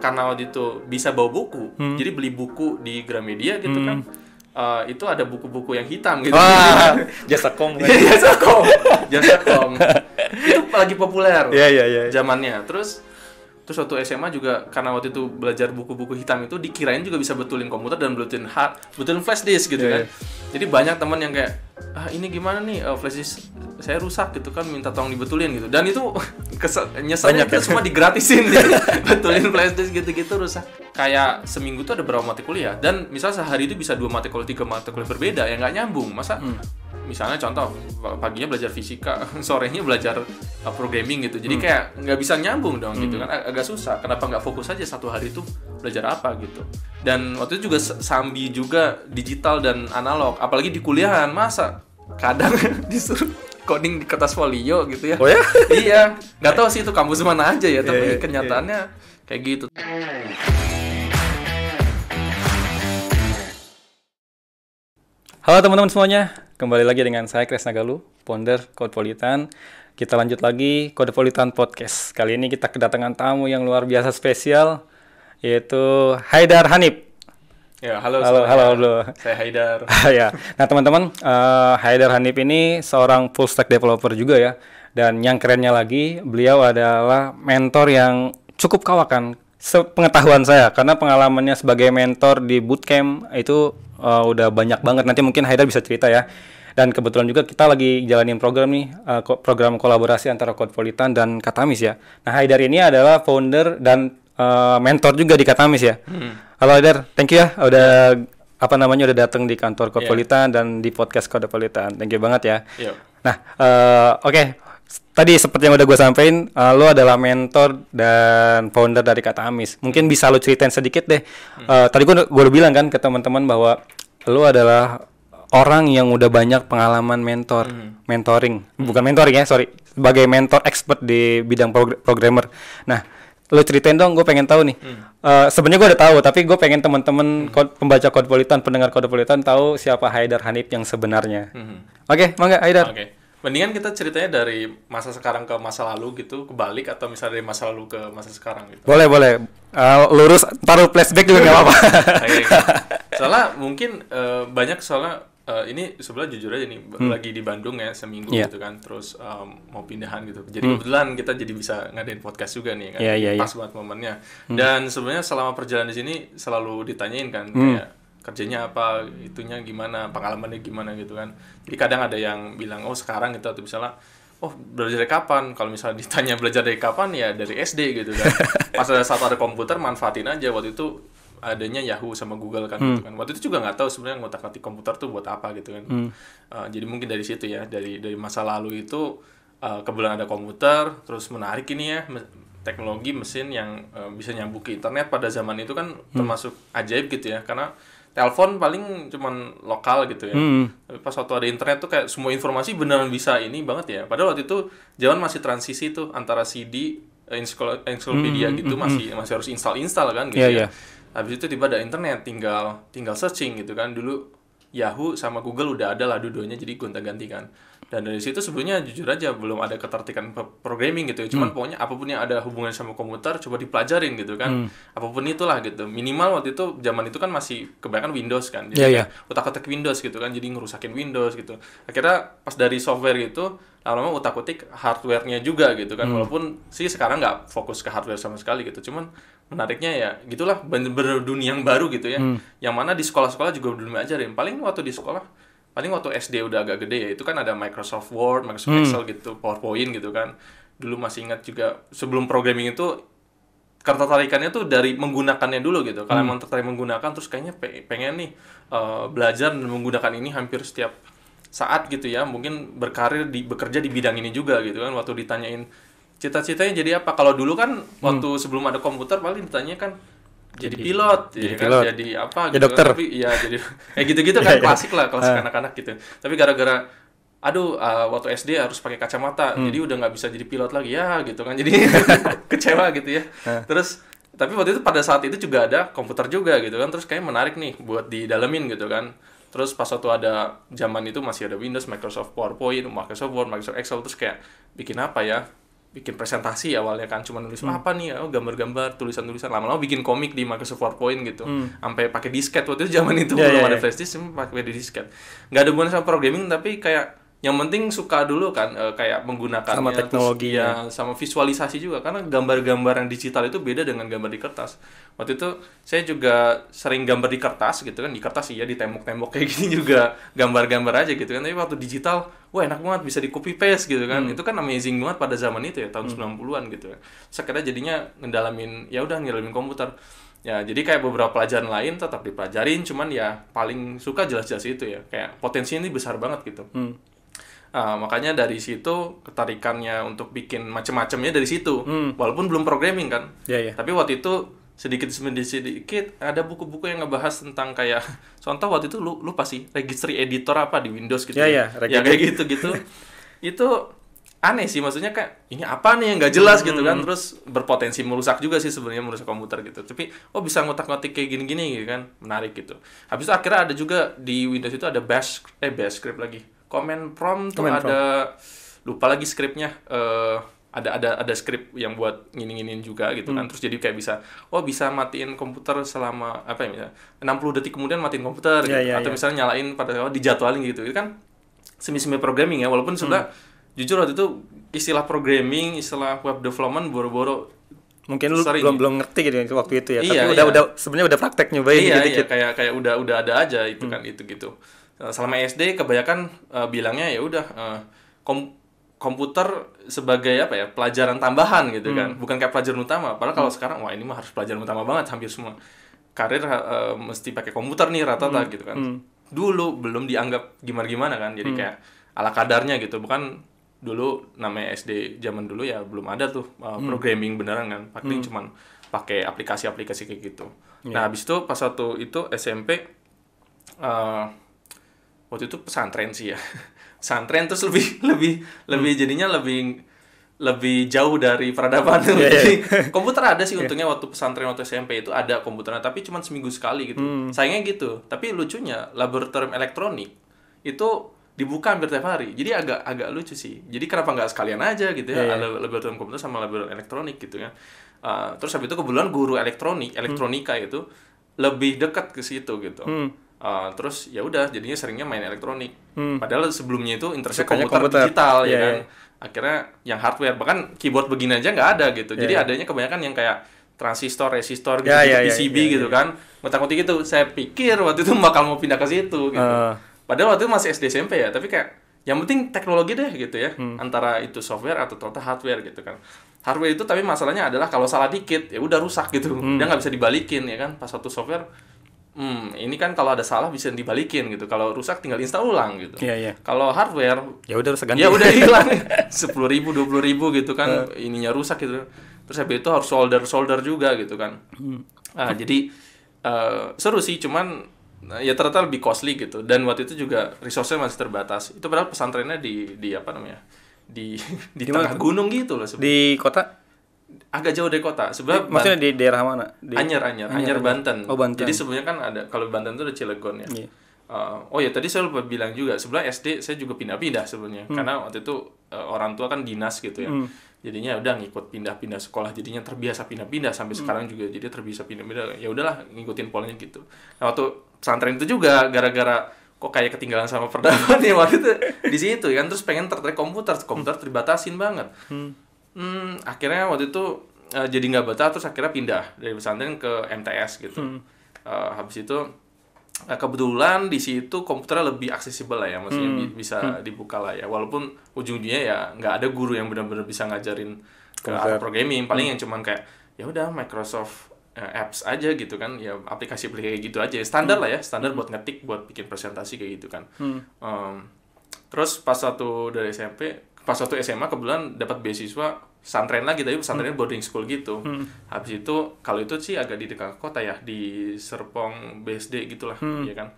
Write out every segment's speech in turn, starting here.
karena waktu itu bisa bawa buku, jadi beli buku di Gramedia gitu kan. Itu ada buku-buku yang hitam gitu. Wah, Jasakom kan. Jasakom. Itu lagi populer. Iya. Zamannya. Terus waktu SMA juga karena waktu itu belajar buku-buku hitam itu dikirain juga bisa betulin komputer dan betulin flash disk gitu kan. Jadi banyak teman yang kayak ini gimana nih flash disk saya rusak gitu kan, minta tolong dibetulin gitu. Dan itu nyeselnya itu semua digratisin gitu. Betulin flash disk gitu-gitu rusak. Kayak seminggu tuh ada berapa mata kuliah dan misal sehari itu bisa 2 mata kuliah 3 mata kuliah berbeda yang nggak nyambung. Masa misalnya contoh paginya belajar fisika, sorenya belajar programming gitu. Jadi kayak nggak bisa nyambung dong gitu kan, agak susah. Kenapa nggak fokus aja satu hari itu belajar apa gitu. Dan waktu itu juga sambi juga digital dan analog, apalagi di kuliahan masa kadang disuruh coding di kertas folio gitu ya. Oh ya? Iya, nggak tahu sih itu kampus mana aja ya, tapi kenyataannya kayak gitu. Halo teman-teman semuanya, kembali lagi dengan saya Kresna Galuh, founder Codepolitan. Kita lanjut lagi Codepolitan Podcast. Kali ini kita kedatangan tamu yang luar biasa spesial, yaitu Haidar Hanif. Ya, halo. Saya Haidar. Ya. Nah teman-teman, Haidar Hanif ini seorang full stack developer juga ya. Dan yang kerennya lagi, beliau adalah mentor yang cukup kawakan sepengetahuan saya, karena pengalamannya sebagai mentor di bootcamp itu udah banyak banget. Nanti mungkin Haidar bisa cerita ya. Dan kebetulan juga kita lagi jalanin program nih, program kolaborasi antara Codepolitan dan Katamis ya. Nah Haidar ini adalah founder dan mentor juga di Katamis ya. Halo Haidar, thank you ya udah udah datang di kantor Codepolitan dan di podcast Codepolitan. Thank you banget ya. Nah oke. Tadi seperti yang udah gue sampein, lo adalah mentor dan founder dari Katamis. Mungkin bisa lo ceritain sedikit deh. Tadi gue udah bilang kan ke teman-teman bahwa lo adalah orang yang udah banyak pengalaman mentoring. Bukan mentoring ya, sorry. Sebagai mentor expert di bidang programmer. Nah, lo ceritain dong, gue pengen tahu nih. Sebenarnya gue udah tahu, tapi gue pengen teman-teman pembaca Codepolitan, pendengar Codepolitan tahu siapa Haidar Hanif yang sebenarnya. Oke, mangga Haidar. Mendingan kita ceritanya dari masa sekarang ke masa lalu gitu, kebalik, atau misalnya dari masa lalu ke masa sekarang gitu. Boleh. Lurus, taruh flashback juga nggak apa-apa. Soalnya mungkin banyak ini sebelah jujur aja nih, lagi di Bandung ya seminggu gitu kan, terus mau pindahan gitu. Jadi kebetulan kita jadi bisa ngadain podcast juga nih kan, pas banget momennya. Dan sebenarnya selama perjalanan di sini selalu ditanyain kan, kayak kerjanya apa, itunya gimana, pengalamannya gimana gitu kan. Jadi kadang ada yang bilang, oh sekarang gitu, atau misalnya, oh belajar dari kapan? Kalau misalnya ditanya belajar dari kapan, ya dari SD gitu kan. Pas saat ada komputer, manfaatin aja. Waktu itu adanya Yahoo sama Google kan gitu kan. Waktu itu juga nggak tahu sebenarnya ngotak-ngatik komputer tuh buat apa gitu kan. Jadi mungkin dari situ ya, dari masa lalu itu kebetulan ada komputer, terus menarik ini ya, teknologi mesin yang bisa nyambung ke internet pada zaman itu kan termasuk ajaib gitu ya, karena telepon paling cuman lokal gitu ya. Tapi pas waktu ada internet tuh kayak semua informasi beneran bisa ini banget ya. Padahal waktu itu zaman masih transisi tuh antara CD, encyclopedia gitu masih harus install kan gitu ya. Habis itu tiba ada internet, tinggal searching gitu kan. Dulu Yahoo sama Google udah ada lah dua-duanya, jadi gonta-ganti kan. Dan dari situ sebenarnya jujur aja belum ada ketertikan programming gitu ya. Cuman pokoknya apapun yang ada hubungan sama komputer coba dipelajarin gitu kan. Apapun itulah gitu. Minimal waktu itu zaman itu kan masih kebanyakan Windows kan. Jadi utak-atik Windows gitu kan. Jadi ngerusakin Windows gitu. Akhirnya pas dari software gitu lama-lama utak-atik hardware-nya juga gitu kan. Walaupun sih sekarang nggak fokus ke hardware sama sekali gitu. Cuman menariknya ya gitulah, bener-bener dunia yang baru gitu ya. Yang mana di sekolah-sekolah juga belum diajarin. Paling waktu SD udah agak gede ya, itu kan ada Microsoft Word, Microsoft Excel gitu, PowerPoint gitu kan. Dulu masih ingat juga sebelum programming itu ketertarikannya tuh dari menggunakannya dulu gitu. Kalau emang tertarik menggunakan, terus kayaknya pengen nih belajar dan menggunakan ini hampir setiap saat gitu ya. Mungkin bekerja di bidang ini juga gitu kan. Waktu ditanyain cita-citanya jadi apa? Kalau dulu kan waktu sebelum ada komputer paling ditanya kan jadi pilot, jadi apa gitu. Dokter. Tapi ya jadi kayak gitu-gitu kan klasik anak-anak gitu. Tapi gara-gara waktu SD harus pakai kacamata, jadi udah nggak bisa jadi pilot lagi ya gitu kan. Jadi kecewa gitu ya. Terus tapi waktu itu pada saat itu juga ada komputer juga gitu kan. Terus kayak menarik nih buat didalemin gitu kan. Terus pas waktu ada zaman itu masih ada Windows, Microsoft PowerPoint, Microsoft Word, Microsoft Excel, terus kayak bikin apa ya? bikin presentasi awalnya kan cuma nulis apa nih gambar-gambar tulisan-tulisan lama-lama bikin komik di Microsoft PowerPoint gitu sampai pakai disket waktu itu zaman itu belum ada flash disk pakai disket nggak ada hubungan sama programming tapi kayak yang penting suka dulu kan kayak menggunakannya sama teknologi ya sama visualisasi juga karena gambar-gambar yang digital itu beda dengan gambar di kertas. Waktu itu saya juga sering gambar di kertas gitu kan di kertas ya di tembok-tembok kayak gini juga gambar-gambar aja gitu kan tapi waktu digital wah enak banget bisa di copy paste gitu kan. Itu kan amazing banget pada zaman itu ya tahun 90-an gitu ya. Sekarang jadinya ngedalamin komputer. Ya, jadi kayak beberapa pelajaran lain tetap dipelajarin cuman ya paling suka jelas-jelas itu ya. Kayak potensinya ini besar banget gitu. Makanya dari situ ketarikannya untuk bikin macam-macamnya dari situ. Walaupun belum programming kan. Tapi waktu itu sedikit ada buku-buku yang ngebahas tentang kayak contoh waktu itu lu pasti registry editor apa di Windows gitu. Ya kayak gitu. Itu aneh sih maksudnya kayak ini apa nih yang nggak jelas gitu kan terus berpotensi merusak juga sih sebenarnya merusak komputer gitu. Tapi bisa ngotak-ngotik kayak gini-gini gitu kan. Menarik gitu. Habis itu akhirnya ada juga di Windows itu ada bash script lagi. Command prompt tuh ada lupa lagi scriptnya ada script yang buat nginin juga gitu kan terus jadi kayak bisa matiin komputer selama 60 detik kemudian matiin komputer gitu. Atau misalnya nyalain pada dijadwalin gitu itu kan semi programming ya walaupun sudah jujur waktu itu istilah programming istilah web development boro-boro mungkin lu belum ngerti gitu waktu itu ya tapi udah sebenarnya udah praktek nyobain dikit-dikit kayak udah ada aja itu kan itu gitu. Selama SD kebanyakan bilangnya ya udah komputer sebagai pelajaran tambahan gitu kan bukan kayak pelajaran utama padahal kalau sekarang wah ini mah harus pelajaran utama banget hampir semua karir mesti pakai komputer nih rata-rata gitu kan dulu belum dianggap gimana kan jadi kayak ala kadarnya gitu bukan dulu namanya SD zaman dulu ya belum ada tuh programming beneran kan paling cuman pakai aplikasi-aplikasi kayak gitu. Nah habis itu pas waktu itu SMP waktu itu pesantren sih ya. Pesantren terus lebih jadinya lebih jauh dari peradaban. Jadi komputer ada sih untungnya waktu pesantren waktu SMP itu ada komputernya tapi cuma seminggu sekali gitu. Sayangnya gitu. Tapi lucunya laboratorium elektronik itu dibuka hampir tiap hari. Jadi agak lucu sih. Jadi kenapa nggak sekalian aja gitu ya laboratorium komputer sama laboratorium elektronik gitu ya. Terus habis itu kebetulan guru elektronika itu lebih dekat ke situ gitu. Terus ya udah jadinya seringnya main elektronik. Padahal sebelumnya itu interest komputer digital ya kan. Akhirnya yang hardware bahkan keyboard begini aja nggak ada gitu. Jadi adanya kebanyakan yang kayak transistor, resistor gitu, PCB gitu kan. Ngotak-ngotik gitu. Saya pikir waktu itu bakal mau pindah ke situ gitu. Padahal waktu itu masih SD SMP ya, tapi kayak yang penting teknologi deh gitu ya. Antara itu software atau total hardware gitu kan. Hardware itu tapi masalahnya adalah kalau salah dikit ya udah rusak gitu. Dia nggak bisa dibalikin ya kan. Pas satu software ini kan kalau ada salah bisa dibalikin gitu. Kalau rusak tinggal install ulang gitu. Kalau hardware ya udah ganti. Ya udah hilang 10.000, 20.000 gitu kan. Ininya rusak gitu. Terus habis itu harus solder juga gitu kan. Jadi seru sih cuman ya ternyata lebih costly gitu. Dan waktu itu juga resource-nya masih terbatas. Itu padahal pesantrennya di apa namanya? Di tengah gunung gitu loh sebenarnya. Di kota? Agak jauh dari kota. Sebenarnya maksudnya di daerah mana? Anyar Banten. Oh, Banten. Jadi sebenarnya kan ada kalau Banten itu ada Cilegon ya. Oh ya tadi saya lupa bilang juga sebenarnya SD saya juga pindah-pindah sebenarnya karena waktu itu orang tua kan dinas gitu ya. Jadinya udah ngikut pindah-pindah sekolah jadinya terbiasa pindah-pindah sampai sekarang juga jadi terbiasa pindah-pindah. Ya udahlah ngikutin polanya gitu. Nah, waktu pesantren itu juga gara-gara kok kayak ketinggalan sama peradaban ya waktu itu di situ kan terus pengen tertarik komputer terbatasin banget. Akhirnya waktu itu jadi nggak betah terus akhirnya pindah dari pesantren ke MTS gitu. Habis itu kebetulan di situ komputernya lebih aksesibel lah ya, maksudnya bisa dibuka lah ya. Walaupun ujungnya ya nggak ada guru yang benar-benar bisa ngajarin ke arah programming, paling yang cuman kayak ya udah Microsoft apps aja gitu kan, ya aplikasi kayak gitu aja, standar lah ya, standar buat ngetik, buat bikin presentasi kayak gitu kan. Terus pas dari SMP, pas SMA kebetulan dapat beasiswa pesantren lagi, tapi pesantren boarding school gitu. Habis itu kalau itu sih agak di dekat kota ya, di Serpong BSD gitulah, ya kan.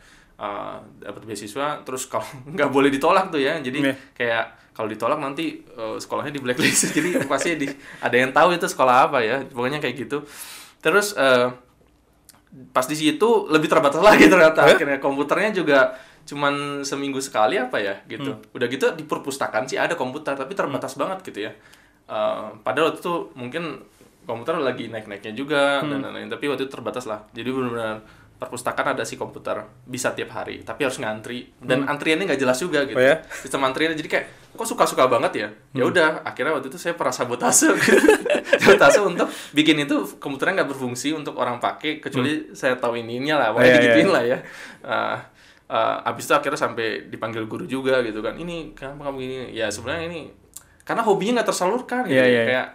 Dapat beasiswa, terus kalau nggak boleh ditolak tuh ya, jadi kayak kalau ditolak nanti sekolahnya di blacklist, jadi pasti ada yang tahu itu sekolah apa ya, pokoknya kayak gitu. Terus pas di situ lebih terbatas lagi ternyata, akhirnya komputernya juga cuman seminggu sekali apa ya gitu. Udah gitu di perpustakaan sih ada komputer, tapi terbatas banget gitu ya. padahal waktu itu mungkin komputer lagi naik-naiknya juga dan lain-lain, tapi waktu itu terbatas lah. Jadi benar-benar perpustakaan ada si komputer bisa tiap hari, tapi harus ngantri dan antriannya nggak jelas juga gitu. Oh ya? Sistem antriannya jadi kayak kok suka-suka banget ya. Ya udah, akhirnya waktu itu saya pernah sabotase gitu. Sabotase untuk bikin itu komputernya nggak berfungsi untuk orang pakai kecuali saya tahu ininya lah, pokoknya digituin lah ya. Abis itu akhirnya sampai dipanggil guru juga gitu kan. Ini kenapa kamu gini? Ya sebenarnya ini karena hobinya nggak tersalurkan gitu. Kayak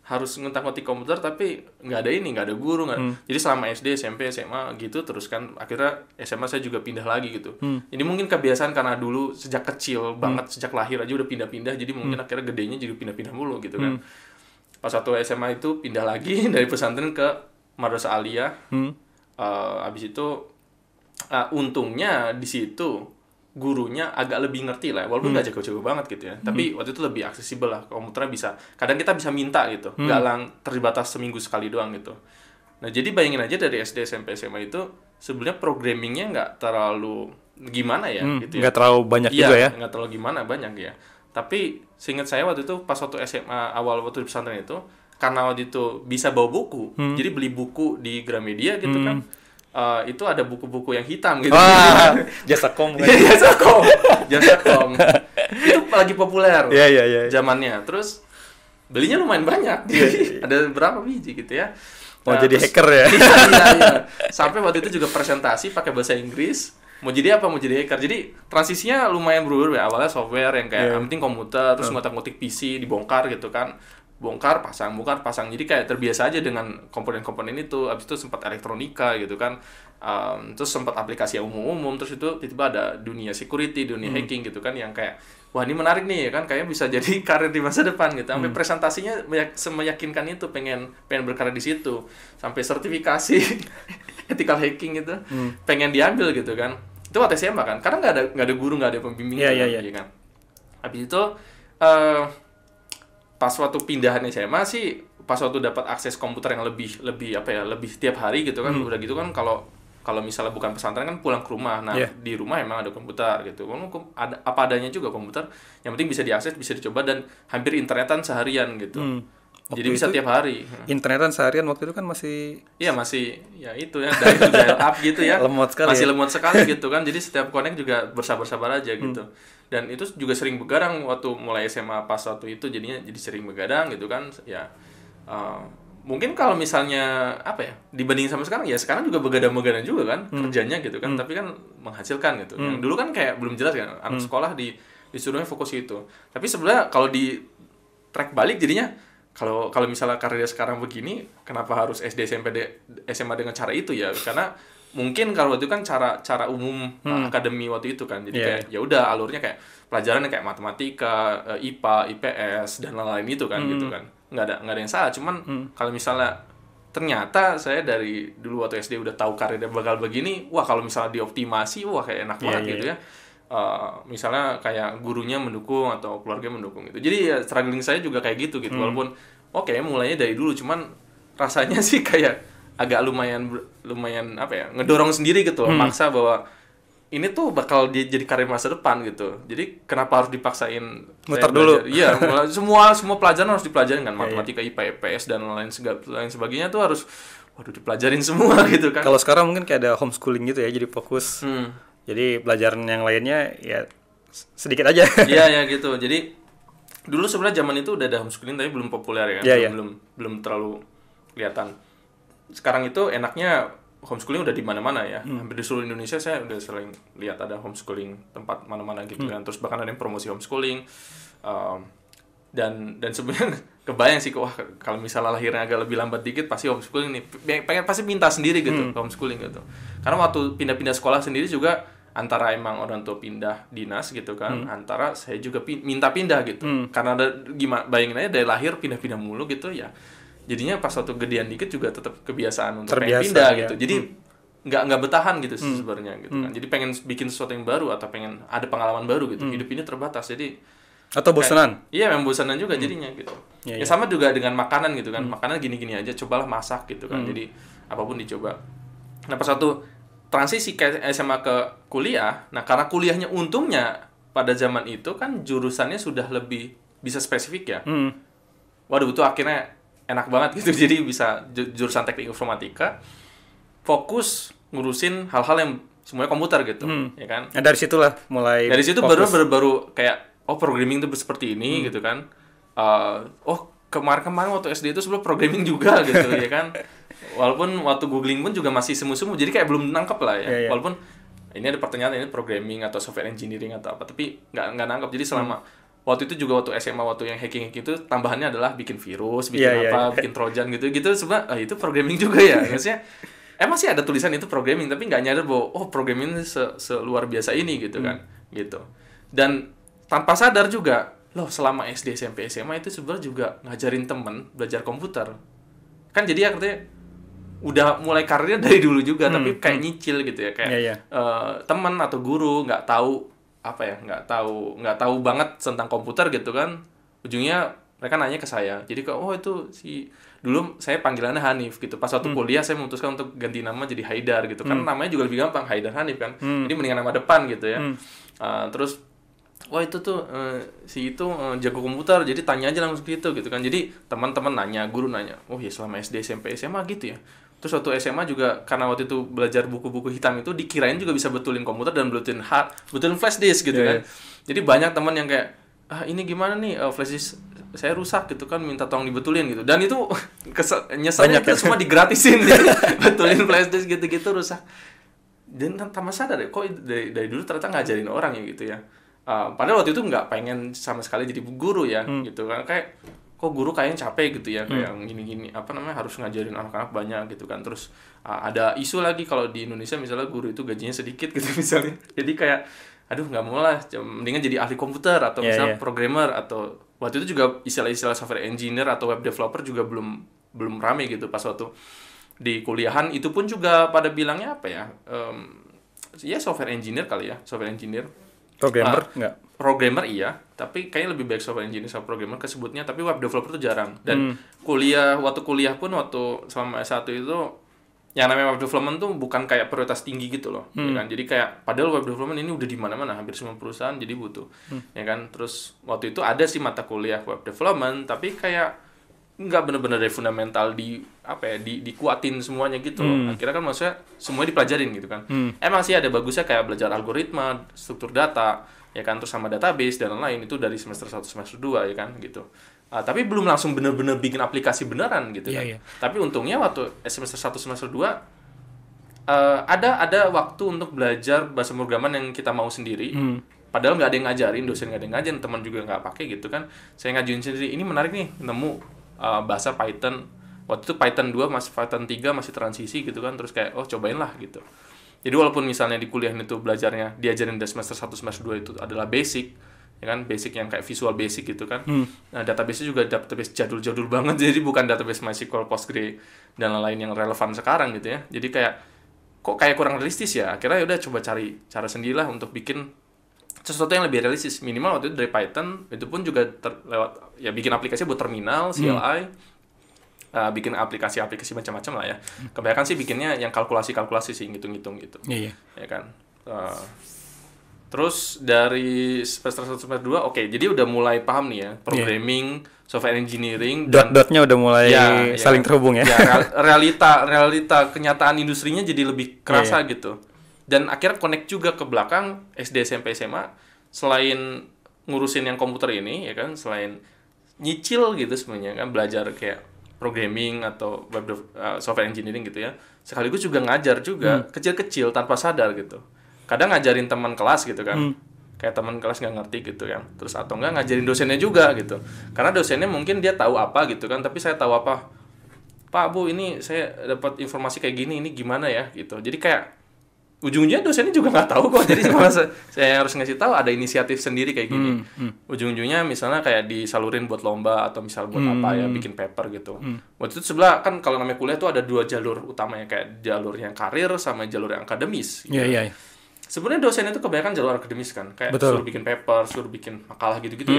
harus ngutak-ngutik komputer tapi nggak ada guru nggak. Jadi selama SD, SMP, SMA gitu terus kan akhirnya SMA saya juga pindah lagi gitu. Ini mungkin kebiasaan karena dulu sejak kecil banget, sejak lahir aja udah pindah-pindah, jadi mungkin akhirnya gedenya juga pindah-pindah mulu gitu kan. Pas waktu SMA itu pindah lagi dari pesantren ke Madrasah Aliyah. Abis itu untungnya di situ gurunya agak lebih ngerti lah, walaupun nggak jago-jago banget gitu ya. Tapi waktu itu lebih aksesibel lah, komputernya bisa. Kadang kita bisa minta gitu, nggak terbatas seminggu sekali doang gitu. Nah jadi bayangin aja dari SD, SMP, SMA itu sebenarnya programmingnya nggak terlalu gimana ya gitu ya. Nggak terlalu banyak juga ya. Nggak terlalu gimana, banyak ya. Tapi seingat saya waktu itu pas waktu SMA awal waktu di pesantren itu, karena waktu itu bisa bawa buku, jadi beli buku di Gramedia gitu kan. Itu ada buku-buku yang hitam gitu. Wah, Jasakom kan. Jasakom. Itu lagi populer. Iya. Zamannya. Terus belinya lumayan banyak. Ada berapa biji gitu ya. Mau jadi hacker ya. Iya. Sampai waktu itu juga presentasi pakai bahasa Inggris. Mau jadi apa? Mau jadi hacker. Jadi transisinya lumayan berubah. Awalnya software yang kayak yang penting komputer, terus ngotak-ngotik PC dibongkar gitu kan. Bongkar pasang. Jadi kayak terbiasa aja dengan komponen-komponen itu. Abis itu sempat elektronika gitu kan. Terus sempat aplikasi yang umum-umum. Terus itu tiba-tiba ada dunia security, dunia hacking gitu kan, yang kayak wah ini menarik nih ya kan, kayaknya bisa jadi karir di masa depan gitu. Sampai presentasinya semeyakinkan itu, pengen berkarir di situ. Sampai sertifikasi ethical hacking gitu pengen diambil gitu kan. Itu waktu SMA kan, karena nggak ada guru, nggak ada pembimbing gitu kan. Habis itu pas waktu pindahan SMA sih, pas waktu dapat akses komputer yang lebih tiap hari gitu kan. Udah gitu kan kalau misalnya bukan pesantren kan pulang ke rumah. Nah, di rumah emang ada komputer gitu. Ada apa adanya juga komputer. Yang penting bisa diakses, bisa dicoba, dan hampir internetan seharian gitu. Jadi bisa tiap hari. Internetan seharian waktu itu kan masih... Iya, masih ya itu ya, dari dial up gitu ya. Lemot sekali. Masih lemot sekali gitu kan. Jadi setiap connect juga bersabar-sabar aja gitu. Dan itu juga sering begadang waktu mulai SMA pas waktu itu, jadinya jadi sering begadang gitu kan. Ya mungkin kalau misalnya apa ya, dibanding sama sekarang, ya sekarang juga begadang-begadang juga kan kerjanya gitu kan, tapi kan menghasilkan gitu. Yang dulu kan kayak belum jelas kan, anak sekolah disuruhnya fokus itu. Tapi sebenarnya kalau di track balik jadinya, kalau misalnya karirnya sekarang begini, kenapa harus SD, SMP, SMA dengan cara itu ya? Karena mungkin kalau waktu itu kan cara umum akademi waktu itu kan, jadi kayak ya udah alurnya kayak pelajarannya kayak matematika, IPA, IPS dan lain-lain itu kan gitu kan. Nggak ada yang salah, cuman kalau misalnya ternyata saya dari dulu waktu SD udah tahu karirnya bakal begini, wah kalau misalnya dioptimasi, wah kayak enak banget gitu ya. Misalnya kayak gurunya mendukung atau keluarga mendukung gitu. Jadi ya struggling saya juga kayak gitu walaupun mulainya dari dulu, cuman rasanya sih kayak agak lumayan apa ya, ngedorong sendiri gitu loh, maksa bahwa ini tuh bakal jadi karir masa depan gitu. Jadi kenapa harus dipaksain muter dulu? Iya, semua pelajaran harus dipelajarin kan, matematika, IPA, IPS dan lain sebagainya tuh harus dipelajarin semua gitu kan. Kalau sekarang mungkin kayak ada homeschooling gitu ya, jadi fokus. Jadi pelajaran yang lainnya ya sedikit aja. Iya gitu. Jadi dulu sebenarnya zaman itu udah ada homeschooling tapi belum populer ya, belum terlalu kelihatan. Sekarang itu enaknya homeschooling udah di mana-mana ya. Hampir di seluruh Indonesia saya udah sering lihat ada homeschooling tempat mana-mana gitu kan. Terus bahkan ada yang promosi homeschooling. Dan sebenarnya kebayang sih, wah kalau misalnya lahirnya agak lebih lambat dikit pasti homeschooling nih. Pasti minta sendiri gitu homeschooling gitu. Karena waktu pindah-pindah sekolah sendiri juga antara emang orang tua pindah dinas gitu kan, antara saya juga minta pindah gitu. Karena ada bayangin aja dari lahir pindah-pindah mulu gitu ya. Jadinya pas waktu gedean dikit juga tetap kebiasaan untuk pengen pindah gitu. Jadi nggak bertahan gitu sebenarnya gitu kan. Jadi pengen bikin sesuatu yang baru atau pengen ada pengalaman baru gitu. Hidup ini terbatas, jadi atau bosanan. Iya, memang bosanan juga jadinya gitu. Ya sama juga dengan makanan gitu kan. Makanan gini-gini aja, cobalah masak gitu kan. Jadi apapun dicoba. Nah, pas waktu transisi ke SMA ke kuliah, nah karena kuliahnya untungnya pada zaman itu kan jurusannya sudah lebih bisa spesifik ya. waduh itu akhirnya enak banget gitu. Jadi bisa jurusan teknik informatika fokus ngurusin hal-hal yang semuanya komputer gitu, ya kan. Nah, dari situlah mulai Dari situ baru kayak programming itu seperti ini gitu kan. Kemarin waktu SD itu sebelum programming juga gitu ya kan. Walaupun waktu googling pun juga masih semu-semu, jadi kayak belum nangkep lah ya. Yeah. Walaupun ini ada pertanyaan ini programming atau software engineering atau apa, tapi nggak nangkep. Jadi selama waktu itu juga waktu SMA waktu yang hacking itu tambahannya adalah bikin virus, bikin bikin trojan gitu sebenarnya itu programming juga ya. Maksudnya emang sih ada tulisan itu programming, tapi nggak nyadar bahwa programming seluar biasa ini gitu kan, gitu. Dan tanpa sadar juga, loh selama SD, SMP, SMA itu sebenarnya juga ngajarin temen belajar komputer. Kan jadi artinya udah mulai karirnya dari dulu juga, tapi kayak nyicil gitu ya, kayak teman atau guru nggak tahu nggak tahu banget tentang komputer gitu kan, ujungnya mereka nanya ke saya. Jadi itu dulu saya panggilannya Hanif gitu. Pas waktu kuliah saya memutuskan untuk ganti nama jadi Haidar gitu. Kan namanya juga lebih gampang, Haidar Hanif kan. Jadi mendingan nama depan gitu ya. Terus itu tuh jago komputer, jadi tanya aja langsung gitu kan. Jadi teman-teman nanya, guru nanya, ya selama SD, SMP, SMA gitu ya. Terus waktu SMA juga karena waktu itu belajar buku-buku hitam itu dikirain juga bisa betulin komputer dan betulin flash disk gitu kan. Jadi banyak teman yang kayak ini gimana nih flash disk saya rusak gitu kan, minta tolong dibetulin gitu. Dan itu nyeselnya itu semua digratisin gitu. Betulin flash disk gitu-gitu rusak. Dan tanpa sadar kok dari dulu ternyata ngajarin orang ya gitu ya. Padahal waktu itu nggak pengen sama sekali jadi guru ya gitu kan, kayak kok guru kayaknya capek gitu ya, kayak gini-gini harus ngajarin anak-anak banyak gitu kan. Terus ada isu lagi kalau di Indonesia misalnya guru itu gajinya sedikit gitu misalnya, jadi kayak aduh nggak mau lah, mendingan jadi ahli komputer atau misalnya programmer, atau waktu itu juga istilah-istilah software engineer atau web developer juga belum rame gitu pas waktu di kuliahan. Itu pun juga pada bilangnya apa ya, software engineer kali ya, software engineer. Programmer enggak? Programmer iya, tapi kayaknya lebih baik software engineer sama programmer kesebutnya, tapi web developer itu jarang. Dan waktu kuliah pun waktu selama S1 itu yang namanya web development tuh bukan kayak prioritas tinggi gitu loh, ya kan. Jadi kayak padahal web development ini udah di mana-mana, hampir semua perusahaan jadi butuh. Ya kan? Terus waktu itu ada sih mata kuliah web development, tapi kayak nggak benar-benar dari fundamental dikuatin semuanya gitu loh. Akhirnya kan maksudnya semuanya dipelajarin gitu kan. Emang sih ada bagusnya kayak belajar algoritma, struktur data, ya kan, terus sama database dan lain-lain itu dari semester 1 semester 2 ya kan gitu. Tapi belum langsung benar-benar bikin aplikasi beneran gitu kan. Tapi untungnya waktu semester 1 semester 2 ada waktu untuk belajar bahasa pemrograman yang kita mau sendiri. Padahal nggak ada yang ngajarin, dosen nggak ada yang ngajarin, teman juga nggak pakai gitu kan. Saya ngajuin sendiri, ini menarik nih, nemu bahasa Python. Waktu itu Python 2 masih Python 3 masih transisi gitu kan, terus kayak cobain lah gitu. Jadi walaupun misalnya di kuliah itu belajarnya diajarin dari semester 1 semester 2 itu adalah basic, ya kan, basic yang kayak visual basic gitu kan. Nah, database-nya juga database jadul-jadul banget, jadi bukan database MySQL, Postgre dan lain-lain yang relevan sekarang gitu ya. Jadi kok kayak kurang realistis ya. Akhirnya udah coba cari cara sendirilah untuk bikin sesuatu yang lebih realistis. Minimal waktu itu dari Python, itu pun juga lewat ya bikin aplikasi buat terminal, CLI, bikin aplikasi-aplikasi macam-macam lah ya. Kebanyakan sih bikinnya yang kalkulasi sih, ngitung-ngitung gitu. Iya. Ya kan. Terus dari semester 1 semester 2, jadi udah mulai paham nih ya, programming, software engineering, dan dot-dotnya udah mulai saling terhubung ya. Realita kenyataan industrinya jadi lebih kerasa gitu. Dan akhirnya connect juga ke belakang SD, SMP, SMA, selain ngurusin yang komputer ini ya kan, selain nyicil gitu sebenarnya kan, belajar kayak programming atau software engineering gitu ya, sekaligus juga ngajar juga kecil-kecil tanpa sadar gitu. Kadang ngajarin teman kelas gitu kan, kayak teman kelas nggak ngerti gitu kan, terus atau nggak ngajarin dosennya juga gitu, karena dosennya mungkin dia tahu apa gitu kan, tapi saya tahu apa, Pak Bu ini saya dapat informasi kayak gini, ini gimana ya gitu. Jadi kayak ujung-ujungnya dosennya juga nggak tahu kok, jadi saya harus ngasih tahu ada inisiatif sendiri kayak gini. Ujung-ujungnya misalnya kayak disalurin buat lomba atau misal buat apa ya, bikin paper gitu. Waktu itu sebelah kan kalau namanya kuliah tuh ada 2 jalur utama ya, kayak jalur yang karir sama jalur yang akademis gitu. Iya. Sebenarnya dosen itu kebanyakan jalur akademis kan, kayak suruh bikin paper, suruh bikin makalah gitu-gitu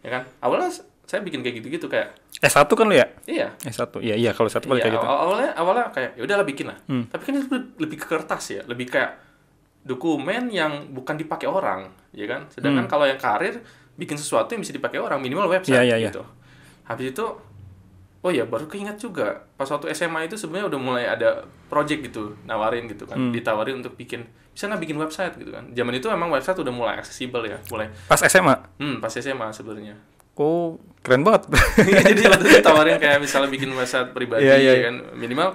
ya kan. Awalnya saya bikin kayak gitu-gitu kayak S1 kan lu ya? Iya. S1. Iya kalau S1 kayak gitu. Awalnya kayak ya udahlah bikin lah. Tapi kan itu lebih ke kertas ya, lebih kayak dokumen yang bukan dipakai orang, ya kan? Sedangkan kalau yang karir bikin sesuatu yang bisa dipakai orang, minimal website gitu. Habis itu oh ya baru keinget juga pas waktu SMA itu sebenarnya udah mulai ada project gitu nawarin gitu kan, ditawarin untuk bisa nggak bikin website gitu kan. Zaman itu emang website udah mulai accessible ya, mulai Pas SMA. pas SMA sebenarnya. Oh, keren banget. Iya, jadi waktu itu ditawarin kayak misalnya bikin website pribadi ya kan, minimal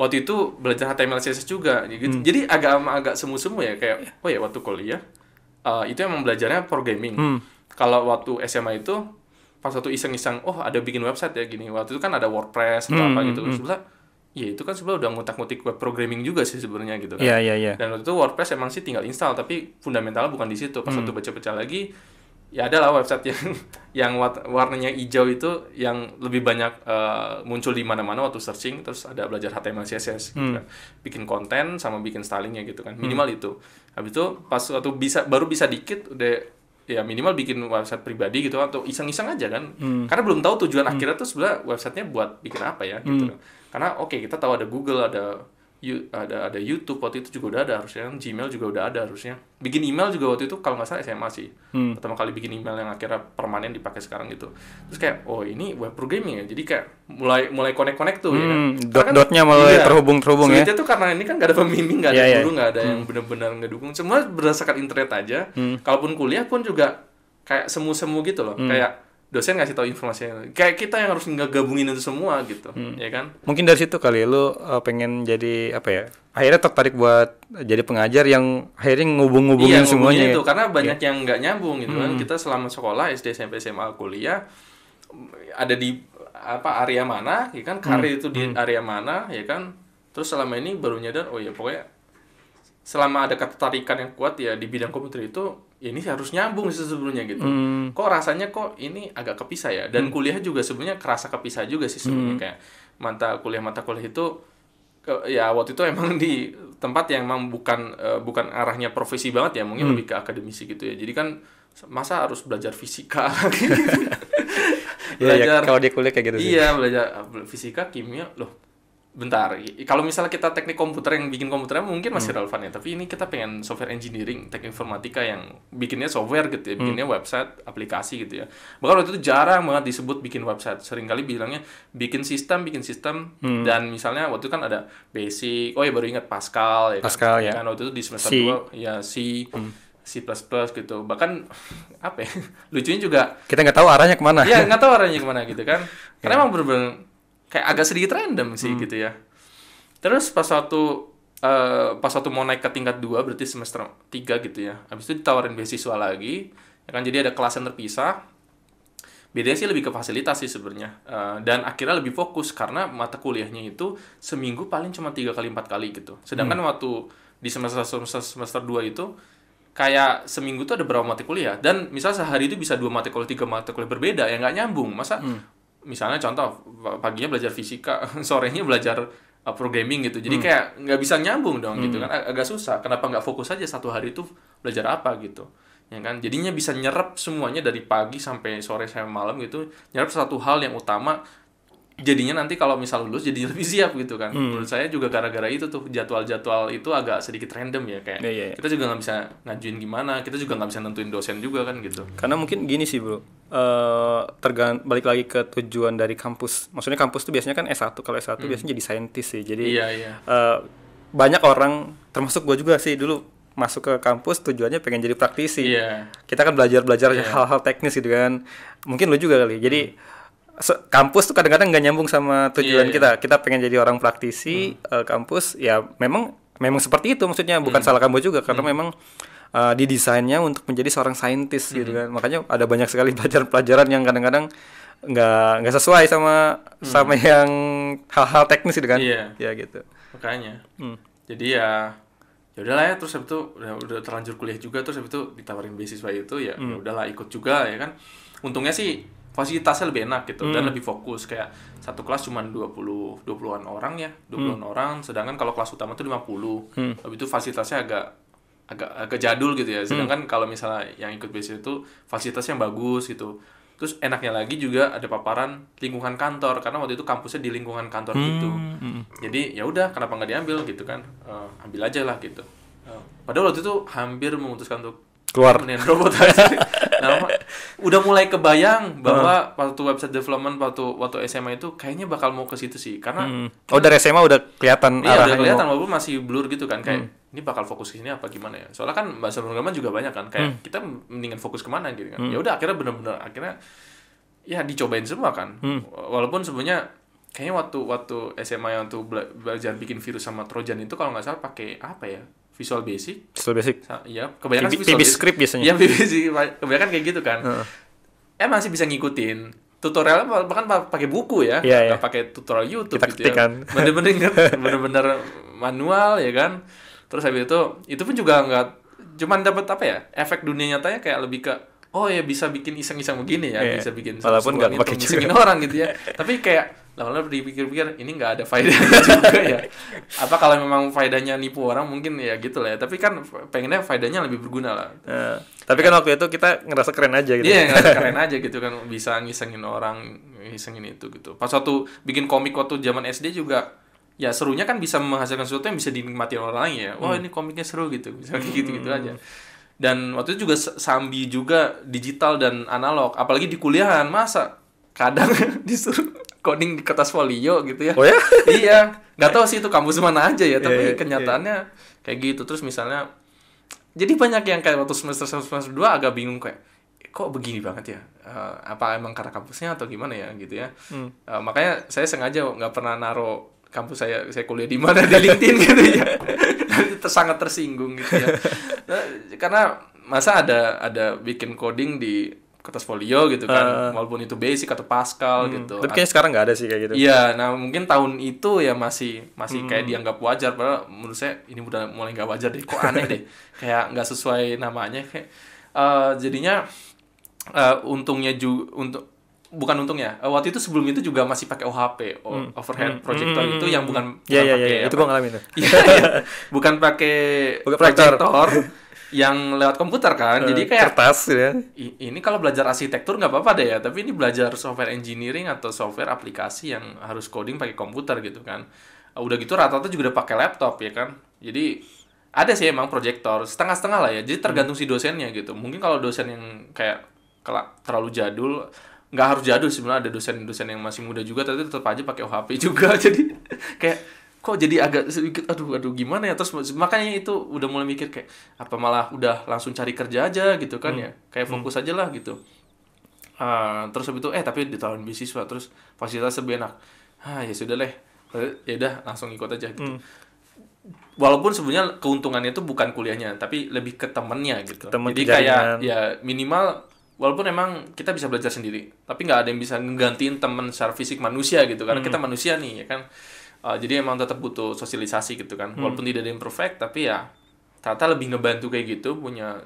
waktu itu belajar HTML CSS juga gitu. Jadi agak semu-semu ya kayak oh ya waktu kuliah itu emang belajarnya programming. Kalau waktu SMA itu pas waktu iseng-iseng oh ada bikin website ya gini. Waktu itu kan ada WordPress atau apa gitu. Sebelah ya itu kan sebenarnya udah ngutak-ngutik web programming juga sih sebenarnya gitu kan. Iya. Dan waktu itu WordPress emang sih tinggal install tapi fundamentalnya bukan di situ. Pas waktu baca-baca lagi ya ada lah website yang warnanya hijau itu yang lebih banyak muncul di mana-mana waktu searching, terus ada belajar HTML CSS gitu kan. Bikin konten sama bikin stylingnya gitu kan. Minimal itu. Habis itu pas waktu baru bisa dikit udah ya minimal bikin website pribadi gitu atau iseng-iseng aja kan. Karena belum tahu tujuan akhirnya tuh sebenarnya websitenya buat bikin apa ya gitu. Karena oke, kita tahu ada Google, ada YouTube waktu itu juga udah ada harusnya, Gmail juga udah ada harusnya. Bikin email juga waktu itu kalau nggak salah SMA sih. Pertama kali bikin email yang akhirnya permanen dipakai sekarang gitu. Terus kayak oh ini web programming ya. Jadi kayak mulai connect tuh ya kan. Dot-dotnya mulai terhubung ya. Sulitnya tuh karena ini kan nggak ada pembimbing, nggak ada guru, nggak ada yang benar-benar ngedukung. Semua berdasarkan internet aja. Kalaupun kuliah pun juga kayak semu-semu gitu loh. Kayak dosen ngasih tahu informasinya. Kayak kita yang harus ngegabungin itu semua gitu, ya kan? Mungkin dari situ kali lu pengen jadi apa ya? Akhirnya tertarik buat jadi pengajar yang akhirnya ngubung-ngubungin semuanya. Iya, itu karena banyak yang nggak nyambung gitu kan. Kita selama sekolah SD, SMP, SMA, kuliah ada di area mana, ya kan? Karir itu di area mana, ya kan? Terus selama ini baru nyadar, oh ya pokoknya selama ada ketertarikan yang kuat ya di bidang komputer itu, ya ini harus nyambung sebelumnya gitu. Kok rasanya kok ini agak kepisah ya. Dan kuliah juga sebenarnya kerasa kepisah juga sih sebenarnya kayak mata kuliah itu ya waktu itu emang di tempat yang emang bukan arahnya profesi banget ya, mungkin lebih ke akademisi gitu ya. Jadi kan masa harus belajar fisika gitu. Belajar kalau di kuliah kayak gitu sih. Iya, belajar fisika, kimia loh. Bentar, kalau misalnya kita teknik komputer yang bikin komputernya mungkin masih relevan ya, tapi ini kita pengen software engineering, teknik informatika yang bikinnya software gitu ya, bikinnya website, aplikasi gitu ya. Bahkan waktu itu jarang banget disebut bikin website, seringkali bilangnya bikin sistem, dan misalnya waktu itu kan ada basic, oh ya baru ingat Pascal ya Pascal, kan waktu itu di semester 2 ya C++ gitu, bahkan apa ya, lucunya juga kita nggak tahu arahnya kemana. Iya, nggak tahu arahnya kemana gitu kan, karena emang bener-bener kayak agak sedikit random sih gitu ya. Terus pas waktu mau naik ke tingkat 2 berarti semester 3 gitu ya. Habis itu ditawarin beasiswa lagi. Ya kan, jadi ada kelas yang terpisah. Bedanya sih lebih ke fasilitas sih sebenarnya. Dan akhirnya lebih fokus karena mata kuliahnya itu seminggu paling cuma 3 kali 4 kali gitu. Sedangkan waktu di semester 2 itu kayak seminggu tuh ada berapa mata kuliah, dan misalnya sehari itu bisa 2 mata kuliah, 3 mata kuliah berbeda, ya nggak nyambung. Masa misalnya contoh paginya belajar fisika, sorenya belajar programming gitu, jadi kayak nggak bisa nyambung dong gitu kan, agak susah. Kenapa nggak fokus aja satu hari itu belajar apa gitu, ya kan? Jadinya bisa nyerap semuanya dari pagi sampai sore sampai malam gitu, nyerap satu hal yang utama. Jadinya nanti kalau misal lulus jadi lebih siap gitu kan. Menurut saya juga gara-gara itu tuh jadwal-jadwal itu agak sedikit random ya kayak. Kita juga nggak bisa ngajuin gimana, kita juga nggak bisa nentuin dosen juga kan gitu. Karena mungkin gini sih bro, balik lagi ke tujuan dari kampus. Maksudnya kampus tuh biasanya kan S1, kalau S1 biasanya jadi saintis sih. Jadi banyak orang, termasuk gue juga sih dulu masuk ke kampus tujuannya pengen jadi praktisi. Kita kan belajar hal-hal teknis gitu kan. Mungkin lu juga kali. Jadi kampus tuh kadang-kadang nggak nyambung sama tujuan kita. Kita pengen jadi orang praktisi, kampus ya memang seperti itu, maksudnya bukan salah kamu juga, karena memang didesainnya untuk menjadi seorang saintis gitu kan. Makanya ada banyak sekali pelajaran yang kadang-kadang nggak sesuai sama yang hal-hal teknis gitu kan. Ya gitu. Makanya. Jadi ya udahlah ya, terus habis itu udah terlanjur kuliah juga, terus habis itu ditawarin beasiswa itu ya udahlah ikut juga ya kan. Untungnya sih fasilitasnya lebih enak gitu dan lebih fokus, kayak satu kelas cuma 20-an orang ya, 20-an orang, sedangkan kalau kelas utama tuh 50. Habis itu fasilitasnya agak jadul gitu ya. Sedangkan kalau misalnya yang ikut beasiswa itu fasilitasnya yang bagus gitu. Terus enaknya lagi juga ada paparan lingkungan kantor, karena waktu itu kampusnya di lingkungan kantor gitu. Jadi ya udah, kenapa nggak diambil gitu kan? Ambil aja lah gitu. Padahal waktu itu hampir memutuskan untuk keluar robot aja. udah mulai kebayang bahwa waktu website development waktu SMA itu kayaknya bakal mau ke situ sih, karena Oh, dari SMA udah kelihatan iya, udah arahnya. kelihatan walaupun masih blur gitu kan, kayak ini bakal fokus ke sini apa gimana ya. Soalnya kan bahasa pemrograman juga banyak kan, kayak kita mendingan fokus kemana gitu kan. Ya udah akhirnya bener-bener ya dicobain semua kan. Walaupun sebenarnya kayaknya waktu SMA yang tuh belajar bikin virus sama Trojan itu kalau nggak salah pakai apa ya? Visual Basic. Visual Basic. Iya, kebanyakan Visual PB Basic. Script biasanya. Iya, PB Basic. Kebanyakan kayak gitu kan. Masih bisa ngikutin. Tutorialnya bahkan pakai buku ya, nggak pakai tutorial YouTube kita gitu ketikan. ya. Bener-bener manual ya kan. Terus habis itu pun juga nggak cuman dapat apa ya, efek dunia nyatanya kayak lebih ke ya bisa bikin iseng-iseng begini ya, bisa bikin walaupun nggak pakai isengin orang gitu ya. Tapi kayak lama-lama dipikir-pikir ini nggak ada faedahnya juga ya. Apa kalau memang faedahnya nipu orang mungkin ya gitu lah ya. Tapi kan pengennya faedahnya lebih berguna lah. Tapi kan waktu itu kita ngerasa keren aja gitu. Iya, ngerasa keren aja gitu kan, bisa ngisengin orang, ngisengin itu gitu. Pas waktu bikin komik waktu zaman SD juga ya serunya kan bisa menghasilkan sesuatu yang bisa dinikmati orang lain ya. Wah, ini komiknya seru gitu. Misalnya gitu-gitu aja. Dan waktu itu juga sambi juga digital dan analog, apalagi di kuliahan masa kadang disuruh coding di kertas folio gitu ya. Oh ya? Iya, nggak tahu sih itu kampus mana aja ya, tapi kenyataannya kayak gitu. Terus misalnya jadi banyak yang kayak waktu semester 2 agak bingung kayak kok begini banget ya, apa emang karena kampusnya atau gimana ya gitu ya. Makanya saya sengaja nggak pernah naro kampus saya kuliah di mana di LinkedIn gitu ya. Sangat tersinggung gitu ya. Karena masa ada bikin coding di kertas folio gitu kan, walaupun itu basic atau Pascal gitu. Tapi kayaknya sekarang nggak ada sih kayak gitu. Iya, nah mungkin tahun itu ya masih kayak dianggap wajar, padahal menurut saya ini udah mulai nggak wajar deh, kok aneh deh, kayak nggak sesuai namanya, kayak jadinya untungnya juga bukan untungnya, waktu itu sebelum itu juga masih pakai OHP, overhead projector itu yang bukan pakai itu gua ngalamin tuh. bukan pakai projector yang lewat komputer kan, jadi kayak kertas ya. Ini kalau belajar arsitektur nggak apa-apa deh ya, tapi ini belajar software engineering atau software aplikasi yang harus coding pakai komputer gitu kan. Udah gitu rata-rata juga udah pakai laptop ya kan. Jadi ada sih emang proyektor setengah-setengah lah ya. Jadi tergantung si dosennya gitu. Mungkin kalau dosen yang kayak terlalu jadul, nggak harus jadul sebenarnya, ada dosen-dosen yang masih muda juga tapi tetap aja pakai OHP juga. Jadi kayak kok jadi agak sedikit aduh gimana ya. Terus makanya itu udah mulai mikir kayak apa malah udah langsung cari kerja aja gitu kan ya, kayak fokus aja lah gitu. Terus habis itu tapi ditawarin beasiswa, terus fasilitas lebih enak, ya sudah deh, ya udah langsung ikut aja gitu. Walaupun sebenarnya keuntungannya itu bukan kuliahnya tapi lebih ke temennya gitu. Jadi kayak ya minimal walaupun emang kita bisa belajar sendiri tapi nggak ada yang bisa nggantiin teman secara fisik manusia gitu, karena kita manusia nih ya kan. Jadi emang tetap butuh sosialisasi gitu kan, walaupun tidak ada yang perfect tapi ya ternyata lebih ngebantu kayak gitu punya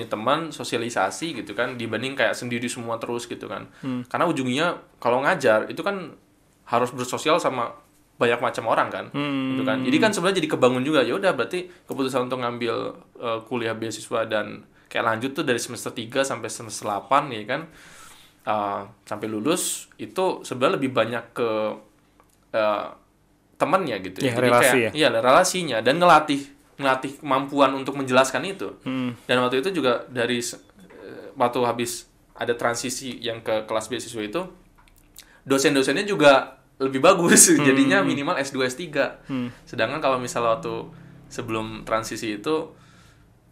teman, sosialisasi gitu kan, dibanding kayak sendiri semua terus gitu kan. Karena ujungnya kalau ngajar itu kan harus bersosial sama banyak macam orang kan, gitu kan. Jadi kan sebenarnya jadi kebangun juga, ya udah berarti keputusan untuk ngambil kuliah beasiswa dan kayak lanjut tuh dari semester 3 sampai semester 8 ya kan, sampai lulus itu sebenarnya lebih banyak ke temannya gitu ya. Jadi relasi kayak, iya relasinya dan ngelatih kemampuan untuk menjelaskan itu. Dan waktu itu juga dari waktu habis ada transisi yang ke kelas beasiswa itu, dosen-dosennya juga lebih bagus, jadinya minimal S2 S3. Sedangkan kalau misalnya waktu sebelum transisi itu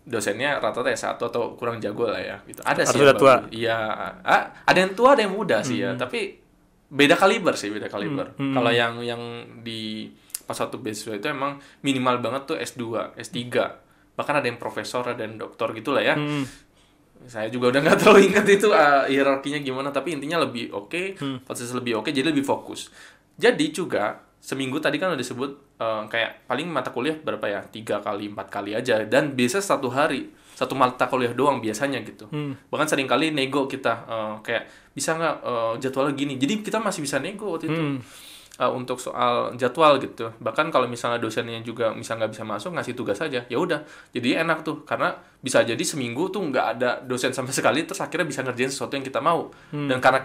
dosennya rata-rata S1 atau kurang jago lah ya gitu. Ada sih yang tua. Iya, ada yang tua ada yang muda sih ya, tapi beda kaliber. Kalau yang di pas satu beasiswa itu emang minimal banget tuh S2, S3. Bahkan ada yang profesor, ada yang doktor gitu lah ya. Saya juga udah nggak terlalu ingat itu hierarkinya gimana, tapi intinya lebih oke, proses lebih oke, jadi lebih fokus. Jadi juga seminggu tadi kan udah disebut kayak paling mata kuliah berapa ya, 3 kali 4 kali aja, dan biasa satu hari satu mata kuliah doang biasanya gitu. Bahkan sering kali nego kita kayak bisa nggak jadwalnya gini, jadi kita masih bisa nego waktu itu untuk soal jadwal gitu. Bahkan kalau misalnya dosennya juga misalnya nggak bisa masuk, ngasih tugas aja, ya udah jadi enak tuh, karena bisa jadi seminggu tuh nggak ada dosen sama sekali, terus akhirnya bisa ngerjain sesuatu yang kita mau. Dan karena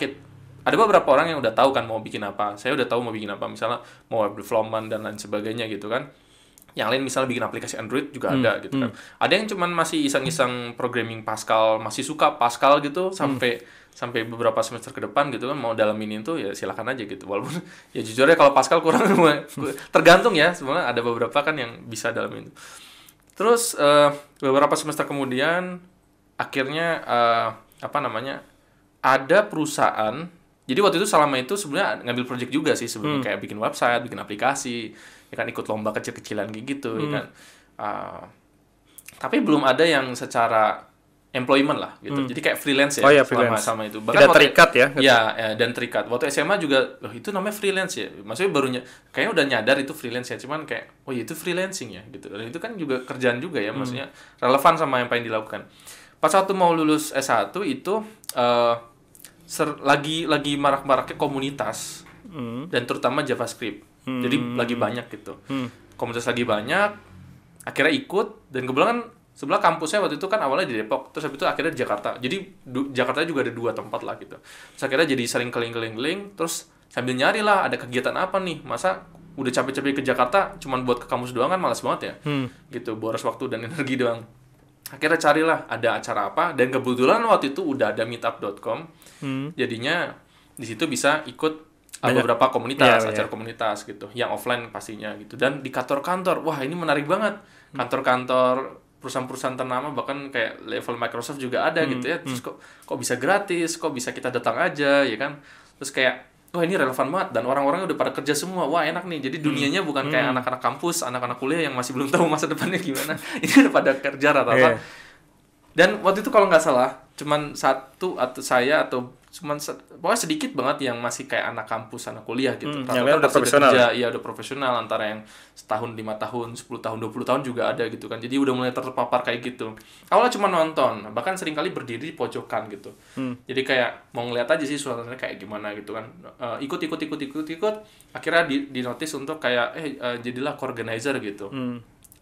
ada beberapa orang yang udah tahu kan mau bikin apa, saya udah tahu mau bikin apa, misalnya mau web development dan lain sebagainya gitu kan. Yang lain misalnya bikin aplikasi Android juga ada gitu kan. Ada yang cuman masih iseng-iseng programming Pascal, masih suka Pascal gitu sampai beberapa semester ke depan gitu kan, mau dalamin itu ya silakan aja gitu. Walaupun ya jujur ya kalau Pascal kurang tergantung ya, sebenarnya ada beberapa kan yang bisa dalamin. Terus beberapa semester kemudian akhirnya ada perusahaan. Jadi waktu itu selama itu sebenarnya ngambil project juga sih sebenarnya, kayak bikin website, bikin aplikasi, ya kan, ikut lomba kecil-kecilan gitu ya kan. Tapi belum ada yang secara employment lah gitu. Jadi kayak freelance ya sama itu. Bahkan tidak terikat ya. Ya, dan terikat. Waktu SMA juga itu namanya freelance ya. Maksudnya kayaknya udah nyadar itu freelance ya. Cuman kayak itu freelancing ya gitu. Dan itu kan juga kerjaan juga ya, maksudnya relevan sama yang pengen dilakukan. Pas waktu mau lulus S1 itu lagi marak-maraknya komunitas dan terutama JavaScript. Jadi lagi banyak gitu. Komunitas lagi banyak, akhirnya ikut, dan kebetulan kan sebelah kampusnya waktu itu kan awalnya di Depok, terus habis itu akhirnya di Jakarta. Jadi Jakarta juga ada 2 tempat lah gitu. Terus akhirnya jadi sering keliling-keliling, terus sambil nyari lah ada kegiatan apa nih. Masa udah capek-capek ke Jakarta cuman buat ke kampus doang kan malas banget ya. Gitu, boros waktu dan energi doang. Akhirnya carilah ada acara apa, dan kebetulan waktu itu udah ada meetup.com. Jadinya di situ bisa ikut beberapa komunitas, acara komunitas gitu, yang offline pastinya gitu. Dan di kantor-kantor, wah ini menarik banget. Kantor-kantor perusahaan-perusahaan ternama, bahkan kayak level Microsoft juga ada gitu ya. Terus kok bisa gratis, kok bisa kita datang aja ya kan. Terus kayak wah ini relevan banget, dan orang-orangnya udah pada kerja semua. Wah enak nih, jadi dunianya bukan kayak anak-anak kampus, anak-anak kuliah yang masih belum tahu masa depannya gimana. Ini udah pada kerja rata-rata. Dan waktu itu kalau nggak salah cuman satu atau saya atau cuman pokoknya sedikit banget yang masih kayak anak kampus, anak kuliah gitu. Yang lain udah profesional. Iya udah profesional, antara yang setahun, 5 tahun, 10 tahun, 20 tahun juga ada gitu kan. Jadi udah mulai terpapar kayak gitu. Awalnya cuma nonton, bahkan seringkali berdiri di pojokan gitu. Jadi kayak mau ngeliat aja sih suasananya kayak gimana gitu kan. Ikut. Akhirnya di notice untuk kayak jadilah co-organizer gitu.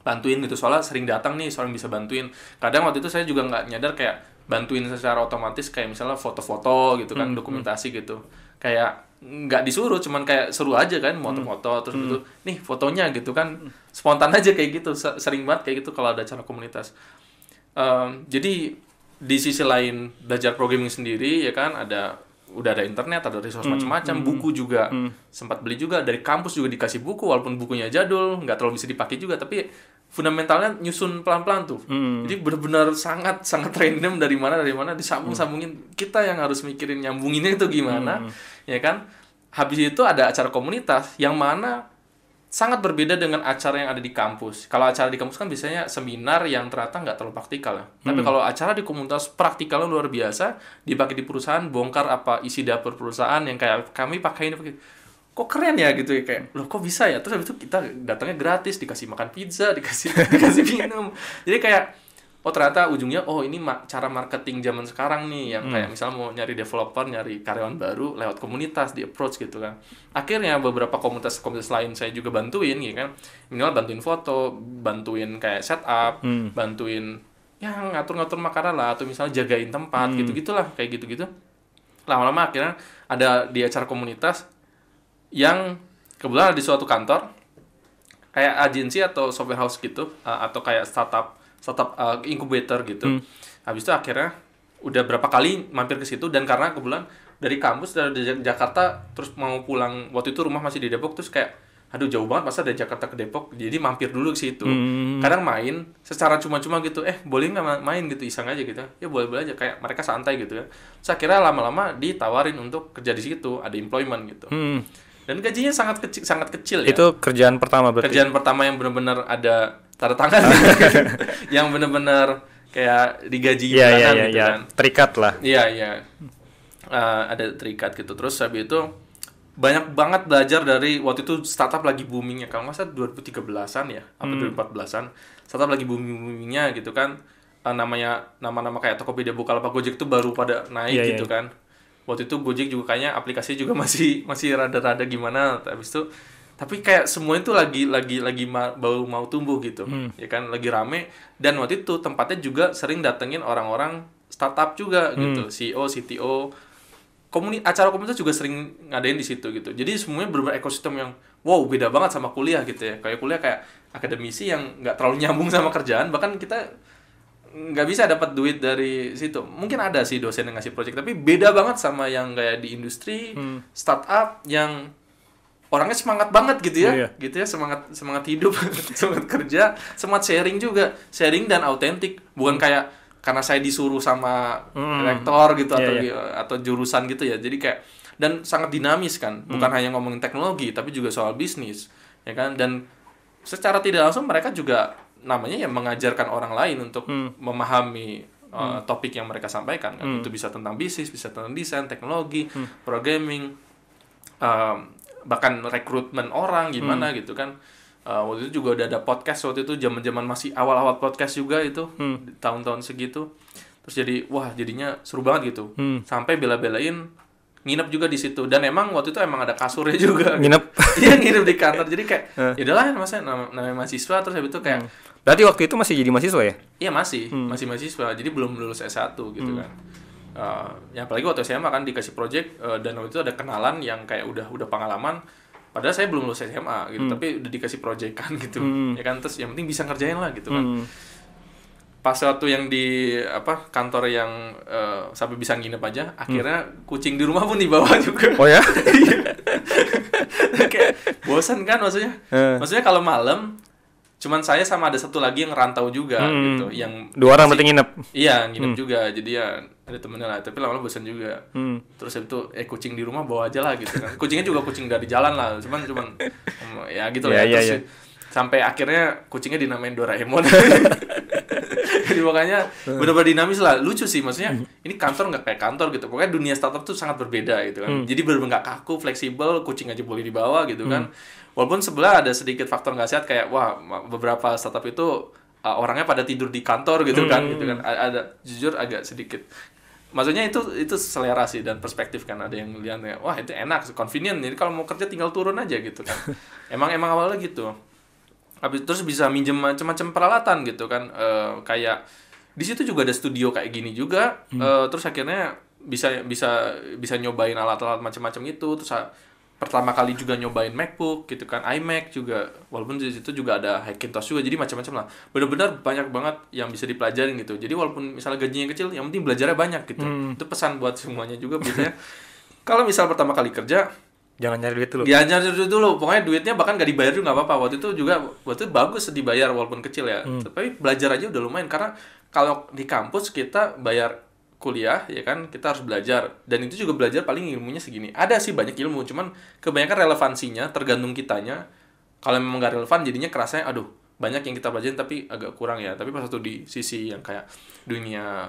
Bantuin gitu, soalnya sering datang nih, soalnya bisa bantuin. Kadang waktu itu saya juga nggak nyadar kayak bantuin secara otomatis, kayak misalnya foto-foto gitu kan, dokumentasi gitu. Kayak nggak disuruh, cuman kayak seru aja kan, foto-foto, terus gitu, nih fotonya gitu kan, spontan aja kayak gitu, sering banget kayak gitu kalau ada acara komunitas. Jadi di sisi lain belajar programming sendiri ya kan, udah ada internet, ada resource macam-macam, buku juga sempat beli juga dari kampus, juga dikasih buku walaupun bukunya jadul, nggak terlalu bisa dipakai juga, tapi fundamentalnya nyusun pelan-pelan tuh. Jadi benar-benar sangat random, dari mana disambung-sambungin, kita yang harus mikirin nyambunginnya itu gimana, ya kan. Habis itu ada acara komunitas yang mana sangat berbeda dengan acara yang ada di kampus. Kalau acara di kampus kan biasanya seminar yang ternyata nggak terlalu praktikal ya. Tapi kalau acara di komunitas praktikalnya luar biasa, dipakai di perusahaan, bongkar apa isi dapur perusahaan yang kayak kami pakai ini, kok keren ya gitu ya, kayak loh kok bisa ya. Terus habis itu kita datangnya gratis, dikasih makan pizza, dikasih minum. Jadi kayak ternyata ujungnya ini cara marketing zaman sekarang nih, yang kayak misalnya mau nyari developer, nyari karyawan baru lewat komunitas, di approach gitu kan. Akhirnya beberapa komunitas lain saya juga bantuin gitu kan. Minimal bantuin foto, bantuin kayak setup, bantuin ya ngatur-ngatur makanan lah, atau misalnya jagain tempat gitu-gitulah, kayak gitu-gitu. Lama-lama akhirnya ada di acara komunitas yang kebetulan di suatu kantor kayak agensi atau software house gitu, atau kayak startup incubator gitu. Habis itu akhirnya udah berapa kali mampir ke situ, dan karena kebetulan dari kampus dari Jakarta terus mau pulang, waktu itu rumah masih di Depok, terus kayak aduh jauh banget masa dari Jakarta ke Depok, jadi mampir dulu ke situ. Kadang main secara cuma-cuma gitu, boleh nggak main gitu, iseng aja gitu ya, boleh aja, kayak mereka santai gitu ya. Terus akhirnya lama-lama ditawarin untuk kerja di situ, ada employment gitu. Dan gajinya sangat kecil ya. Itu kerjaan pertama berarti? Kerjaan pertama yang benar-benar ada tanda tangan yang benar-benar kayak digaji bulanan gitu kan. Terikat lah. Iya. Ada terikat gitu. Terus habis itu banyak banget belajar dari waktu itu startup lagi boomingnya. Kalau nggak salah 2013-an ya, apa 2014-an. Startup lagi boomingnya gitu kan. Nama-nama kayak Tokopedia, Bukalapak, Gojek tuh baru pada naik gitu kan. Waktu itu Gojek juga kayaknya aplikasinya juga masih rada-rada gimana. Tapi kayak semua itu lagi baru mau tumbuh gitu, ya kan, lagi rame. Dan waktu itu tempatnya juga sering datengin orang-orang startup juga gitu, CEO, CTO, acara komunitas juga sering ngadain di situ gitu. Jadi semuanya bener-bener ekosistem yang wow, beda banget sama kuliah gitu ya. Kayak kuliah kayak akademisi yang nggak terlalu nyambung sama kerjaan, bahkan kita nggak bisa dapat duit dari situ. Mungkin ada sih dosen yang ngasih project, tapi beda banget sama yang kayak di industri, startup yang orangnya semangat banget gitu ya, gitu ya, semangat hidup, semangat kerja, semangat sharing juga, sharing dan autentik, bukan kayak karena saya disuruh sama rektor gitu atau jurusan gitu ya. Jadi kayak dan sangat dinamis kan, bukan hanya ngomongin teknologi tapi juga soal bisnis, ya kan. Dan secara tidak langsung mereka juga namanya ya mengajarkan orang lain untuk memahami topik yang mereka sampaikan kan. Itu bisa tentang bisnis, bisa tentang desain, teknologi, programming, bahkan rekrutmen orang gimana gitu kan. Waktu itu juga udah ada podcast, waktu itu zaman-zaman masih awal-awal podcast juga itu, tahun-tahun segitu. Terus jadi wah jadinya seru banget gitu. Sampai bela-belain nginep juga di situ, dan emang waktu itu emang ada kasurnya juga. Nginep. Iya, nginep di kantor. Jadi kayak ya udahlah, namanya mahasiswa. Terus habis itu kayak berarti waktu itu masih jadi mahasiswa ya? iya masih mahasiswa. Jadi belum lulus S1 gitu kan. Ya apalagi waktu SMA kan dikasih project, dan waktu itu ada kenalan yang kayak udah pengalaman. Padahal saya belum lulus SMA gitu, tapi udah dikasih project kan gitu. Ya kan, terus yang penting bisa ngerjain lah gitu kan. Pas waktu yang di kantor yang sampai bisa nginep aja, akhirnya kucing di rumah pun dibawa juga. Oh ya? Kayak bosan kan maksudnya. Maksudnya kalau malam cuman saya sama ada satu lagi yang rantau juga gitu, yang 2 orang berarti nginep. Iya, nginep juga. Jadi ya ada temennya lah, tapi lama-lama bosan juga. Terus itu kucing di rumah bawa aja lah gitu kan. Kucingnya juga kucing dari jalan lah, cuman ya gitu lah. Terus sampai akhirnya kucingnya dinamain Doraemon. Jadi makanya benar-benar dinamis lah, lucu sih maksudnya. Ini kantor nggak kayak kantor gitu. Pokoknya dunia startup tuh sangat berbeda gitu kan. Jadi benar-benar nggak kaku, fleksibel, kucing aja boleh dibawa gitu kan. Walaupun sebelah ada sedikit faktor nggak sehat kayak wah beberapa startup itu orangnya pada tidur di kantor gitu kan, ada jujur agak sedikit. Maksudnya itu selera sih dan perspektif kan. Ada yang lihat kayak wah itu enak, convenient. Jadi kalau mau kerja tinggal turun aja gitu kan. emang awalnya gitu. Habis terus bisa minjem macam-macam peralatan gitu kan. Kayak di situ juga ada studio kayak gini juga. Terus akhirnya bisa nyobain alat-alat macam-macam itu. Terus pertama kali juga nyobain MacBook gitu kan, iMac juga, walaupun di situ juga ada Hackintosh juga, jadi macam-macam lah. Benar-benar banyak banget yang bisa dipelajarin gitu. Jadi walaupun misalnya gajinya kecil, yang penting belajarnya banyak gitu. Itu pesan buat semuanya juga biasanya. Kalau misal pertama kali kerja, jangan nyari duit dulu. Jangan nyari duit dulu. Pokoknya duitnya bahkan gak dibayar juga nggak apa-apa. Waktu itu bagus dibayar walaupun kecil ya. Tapi belajar aja udah lumayan, karena kalau di kampus kita bayar kuliah ya kan, kita harus belajar, dan itu juga belajar paling ilmunya segini. Ada sih banyak ilmu, cuman kebanyakan relevansinya tergantung kitanya. Kalau memang gak relevan jadinya kerasanya aduh banyak yang kita pelajarin tapi agak kurang ya. Tapi pas satu di sisi yang kayak dunia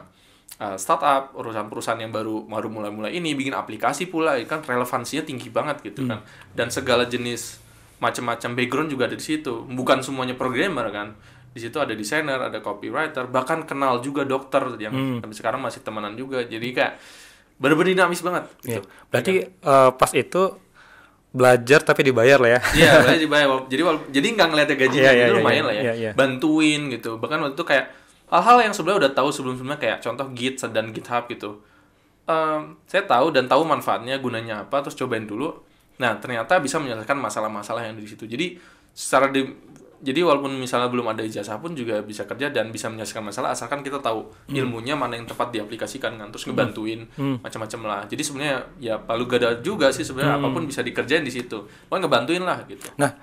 startup, urusan perusahaan yang baru mulai ini bikin aplikasi pula ya kan, relevansinya tinggi banget gitu kan. Dan segala jenis macam-macam background juga ada di situ. Bukan semuanya programmer kan. Di situ ada desainer, ada copywriter, bahkan kenal juga dokter yang sampai sekarang masih temenan juga. Jadi kayak bener-bener dinamis banget gitu. Berarti pas itu belajar tapi dibayar lah ya. Iya, belajar dibayar. Jadi nggak ngeliatnya gajinya, itu lumayan lah ya. Bantuin gitu. Bahkan waktu itu kayak hal-hal yang sebenarnya udah tahu sebelum-sebelumnya, kayak contoh Git dan GitHub gitu. Saya tahu dan tahu manfaatnya, gunanya apa, terus cobain dulu. Nah, ternyata bisa menyelesaikan masalah-masalah yang di situ. Jadi walaupun misalnya belum ada ijazah pun juga bisa kerja dan bisa menyelesaikan masalah, asalkan kita tahu ilmunya mana yang tepat diaplikasikan kan, terus ngebantuin macam-macam lah. Jadi sebenarnya ya palu gada juga sih sebenarnya, apapun bisa dikerjain di situ. Pokoknya ngebantuin lah gitu. Nah,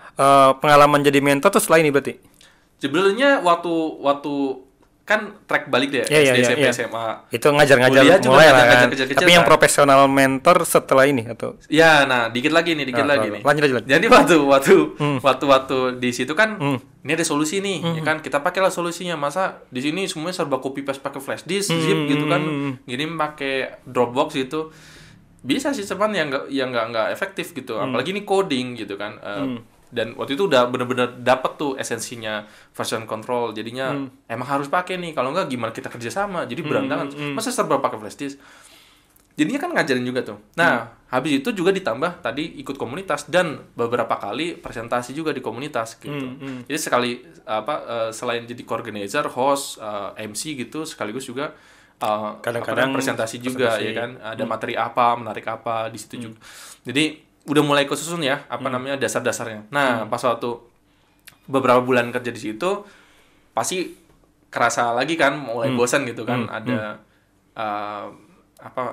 pengalaman jadi mentor tuh setelah ini berarti? Sebenarnya waktu kan track balik deh, SD, SMP, SMA. Itu ngajar-ngajar mulai lah kan. Tapi yang kan? Profesional mentor setelah ini atau? Ya, nah dikit lagi nih. Lanjut. Jadi waktu di situ kan ini ada solusi nih, ya kan, kita pakailah solusinya. Masa di sini semuanya serba copy paste pakai flash disk, zip gitu kan, ngirim pakai Dropbox gitu. Bisa sih cuman yang nggak efektif gitu. Apalagi ini coding gitu kan. Dan waktu itu udah bener-bener dapet tuh esensinya version control. Jadinya emang harus pakai nih. Kalau nggak gimana kita kerja sama? Jadi berantakan. Masa serba pakai flash disk? Jadinya kan ngajarin juga tuh. Nah, habis itu juga ditambah tadi ikut komunitas dan beberapa kali presentasi juga di komunitas gitu. Jadi sekali selain jadi co-organizer, host, MC gitu, sekaligus juga Kadang-kadang presentasi juga ya kan, ada materi apa, menarik apa di situ juga. Jadi udah mulai kesusun ya namanya dasar-dasarnya. Nah, pas waktu beberapa bulan kerja di situ pasti kerasa lagi kan mulai bosan gitu kan, ada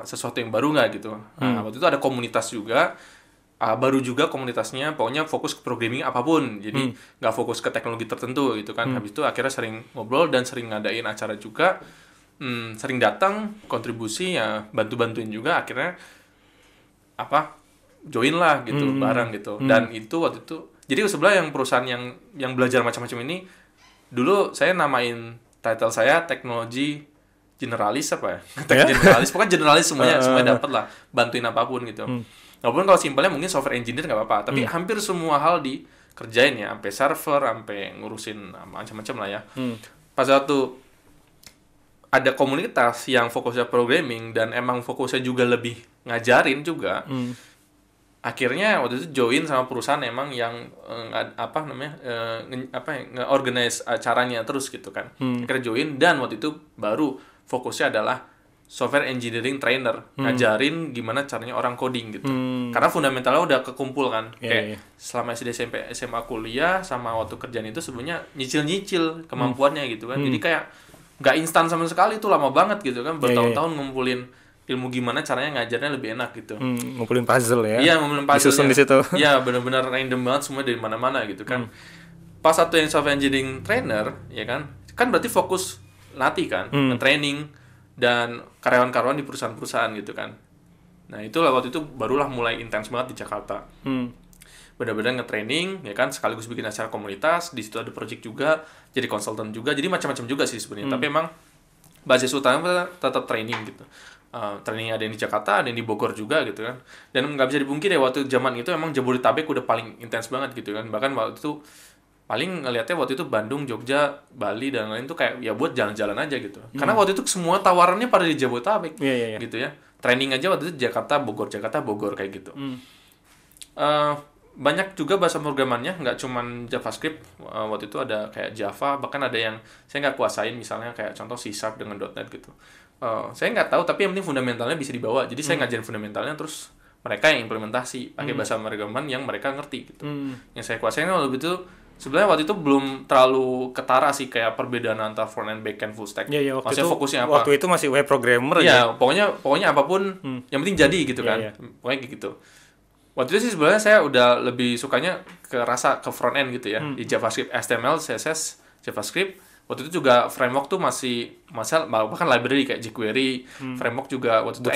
sesuatu yang baru nggak gitu. Nah, waktu itu ada komunitas juga, baru juga komunitasnya, pokoknya fokus ke programming apapun, jadi nggak fokus ke teknologi tertentu gitu kan. Habis itu akhirnya sering ngobrol dan sering ngadain acara juga, sering datang kontribusi ya, bantu-bantuin juga, akhirnya join lah gitu bareng gitu. Dan itu waktu itu jadi sebenarnya yang perusahaan yang belajar macam-macam ini, dulu saya namain title saya teknologi generalis apa ya? Generalis, pokoknya generalis semuanya dapat lah, bantuin apapun gitu. Walaupun kalau simpelnya mungkin software engineer nggak apa-apa, tapi hampir semua hal dikerjain ya, sampai server, sampai ngurusin macam-macam lah ya. Pas waktu ada komunitas yang fokusnya programming dan emang fokusnya juga lebih ngajarin juga, akhirnya waktu itu join sama perusahaan emang yang nge-organize acaranya terus gitu kan. Akhirnya join, dan waktu itu baru fokusnya adalah software engineering trainer, ngajarin gimana caranya orang coding gitu. Karena fundamentalnya udah kekumpul kan. Selama SD, SMP, SMA, kuliah sama waktu kerjaan itu sebenarnya nyicil-nyicil kemampuannya gitu kan. Jadi kayak nggak instan sama sekali, itu lama banget gitu kan. Bertahun-tahun ngumpulin ilmu gimana caranya ngajarnya lebih enak gitu. Ngumpulin puzzle ya. Iya, ngumpulin puzzle. Disusun di situ. Iya, benar-benar random banget, semua dari mana-mana gitu kan. Pas satu yang software engineering trainer, ya kan berarti fokus latih kan, training dan karyawan-karyawan di perusahaan-perusahaan gitu kan. Nah, itulah waktu itu barulah mulai intens banget di Jakarta. Benar-benar nge-training ya kan, sekaligus bikin acara komunitas, di situ ada project juga, jadi konsultan juga, jadi macam-macam juga sih sebenarnya. Tapi emang basis utama tetap training gitu. Training ada yang di Jakarta, ada yang di Bogor juga gitu kan. Dan nggak bisa dipungkiri ya, waktu zaman itu emang Jabodetabek udah paling intens banget gitu kan. Bahkan waktu itu paling ngelihatnya waktu itu Bandung, Jogja, Bali dan lain tuh kayak ya buat jalan-jalan aja gitu. Karena waktu itu semua tawarannya pada di Jabodetabek gitu ya. Training aja waktu itu Jakarta, Bogor kayak gitu. Banyak juga bahasa programannya, nggak cuman JavaScript. Waktu itu ada kayak Java, bahkan ada yang saya nggak kuasain, misalnya kayak contoh C# dengan .NET gitu. Saya nggak tahu, tapi yang penting fundamentalnya bisa dibawa. Jadi saya ngajarin fundamentalnya, terus mereka yang implementasi pakai bahasa programan yang mereka ngerti gitu. Yang saya kuasain waktu itu sebenarnya waktu itu belum terlalu ketara sih kayak perbedaan antara front end, back end, full stack. Maksudnya fokusnya apa? Waktu itu masih web programmer ya. Pokoknya apapun yang penting jadi gitu kan. Pokoknya gitu. Waktu itu sih sebenarnya saya udah lebih sukanya ke front end gitu ya. Di JavaScript, HTML, CSS, JavaScript. Waktu itu juga framework tuh masih bahkan library kayak jQuery, framework juga waktu itu